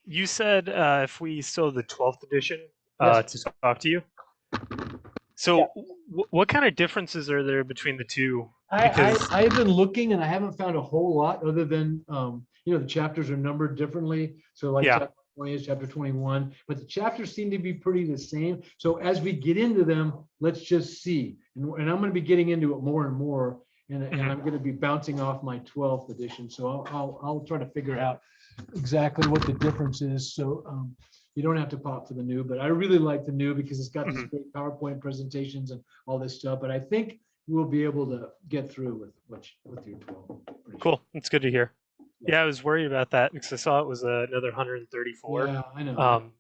You said if we still have the 12th edition Yes. to talk to you. So, what kind of differences are there between the two? Because I've been looking and I haven't found a whole lot other than, the chapters are numbered differently. So like Yeah. chapter 20 is chapter 21, but the chapters seem to be pretty the same. So as we get into them, let's just see. And I'm going to be getting into it more and more. And I'm going to be bouncing off my 12th edition. So I'll try to figure out exactly what the difference is. So you don't have to pop for the new, but I really like the new because it's got these great PowerPoint presentations and all this stuff. But I think we'll be able to get through with your 12. cool, it's good to hear. Yeah, I was worried about that because I saw it was another 134. Yeah, I know.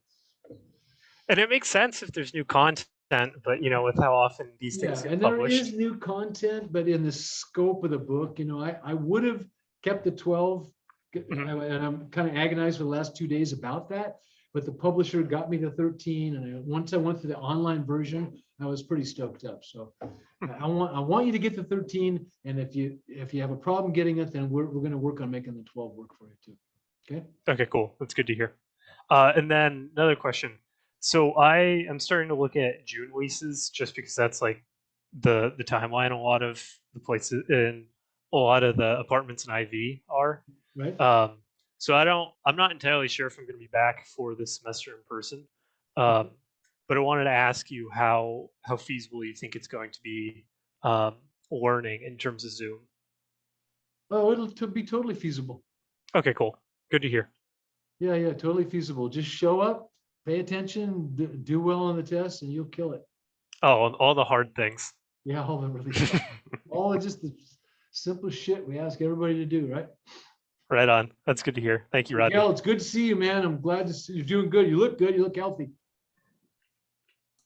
And it makes sense if there's new content, but with how often these things Yeah, get and there published. is new content, but in the scope of the book, I would have kept the 12. And I'm kind of agonized for the last 2 days about that. But the publisher got me to 13, and once I went to the online version, I was pretty stoked up. So I want you to get to 13, and if you have a problem getting it, then we're going to work on making the 12 work for you too. Okay. Okay, cool. That's good to hear. And then another question. So I am starting to look at June leases just because that's like the timeline a lot of the places in a lot of the apartments in IV are. Right. So I'm not entirely sure if I'm going to be back for this semester in person. But I wanted to ask you how feasible you think it's going to be learning in terms of Zoom. Oh, it'll be totally feasible. Okay, cool. Good to hear. Yeah, totally feasible. Just show up, pay attention, do well on the test, and you'll kill it. Oh, all the hard things. Yeah, all the really all just the simple shit we ask everybody to do, right? Right on. That's good to hear. Thank you, Rodney. Miguel, it's good to see you, man. I'm glad to see you're doing good. You look good. You look healthy.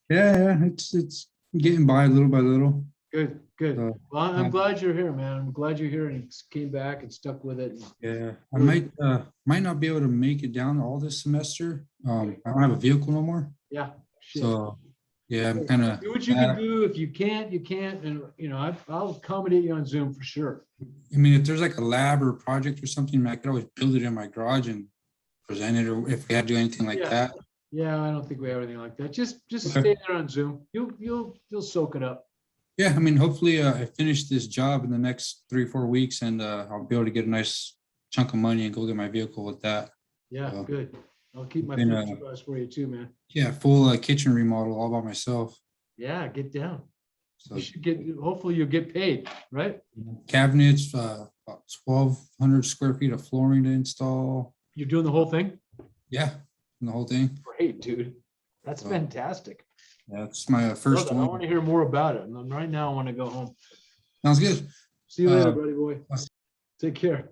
Yeah, it's getting by little by little. Good. Well, I'm glad you're here, man. I'm glad you're here and you came back and stuck with it. Yeah, I might not be able to make it down all this semester. I don't have a vehicle no more. Yeah. Shit. So yeah, I'm kind of do what you can do. If you can't, you can't. And I'll accommodate you on Zoom for sure. I mean, if there's like a lab or a project or something, I could always build it in my garage and present it, or if we had to do anything like that. Yeah, I don't think we have anything like that. Just stay there on Zoom. You'll soak it up. Yeah, I mean, hopefully I finish this job in the next 3 or 4 weeks, and I'll be able to get a nice chunk of money and go get my vehicle with that. Yeah, good. I'll keep my been, fingers crossed for you too, man. Yeah, full kitchen remodel all by myself. Yeah, get down. So You should get. Hopefully, you'll get paid, right? cabinets, about 1,200 square feet of flooring to install. You're doing the whole thing. Yeah, the whole thing. Great, dude. That's fantastic. Yeah, it's my first I one. want to hear more about it. And right now, I want to go home. Sounds good. See you later, buddy boy. Take care.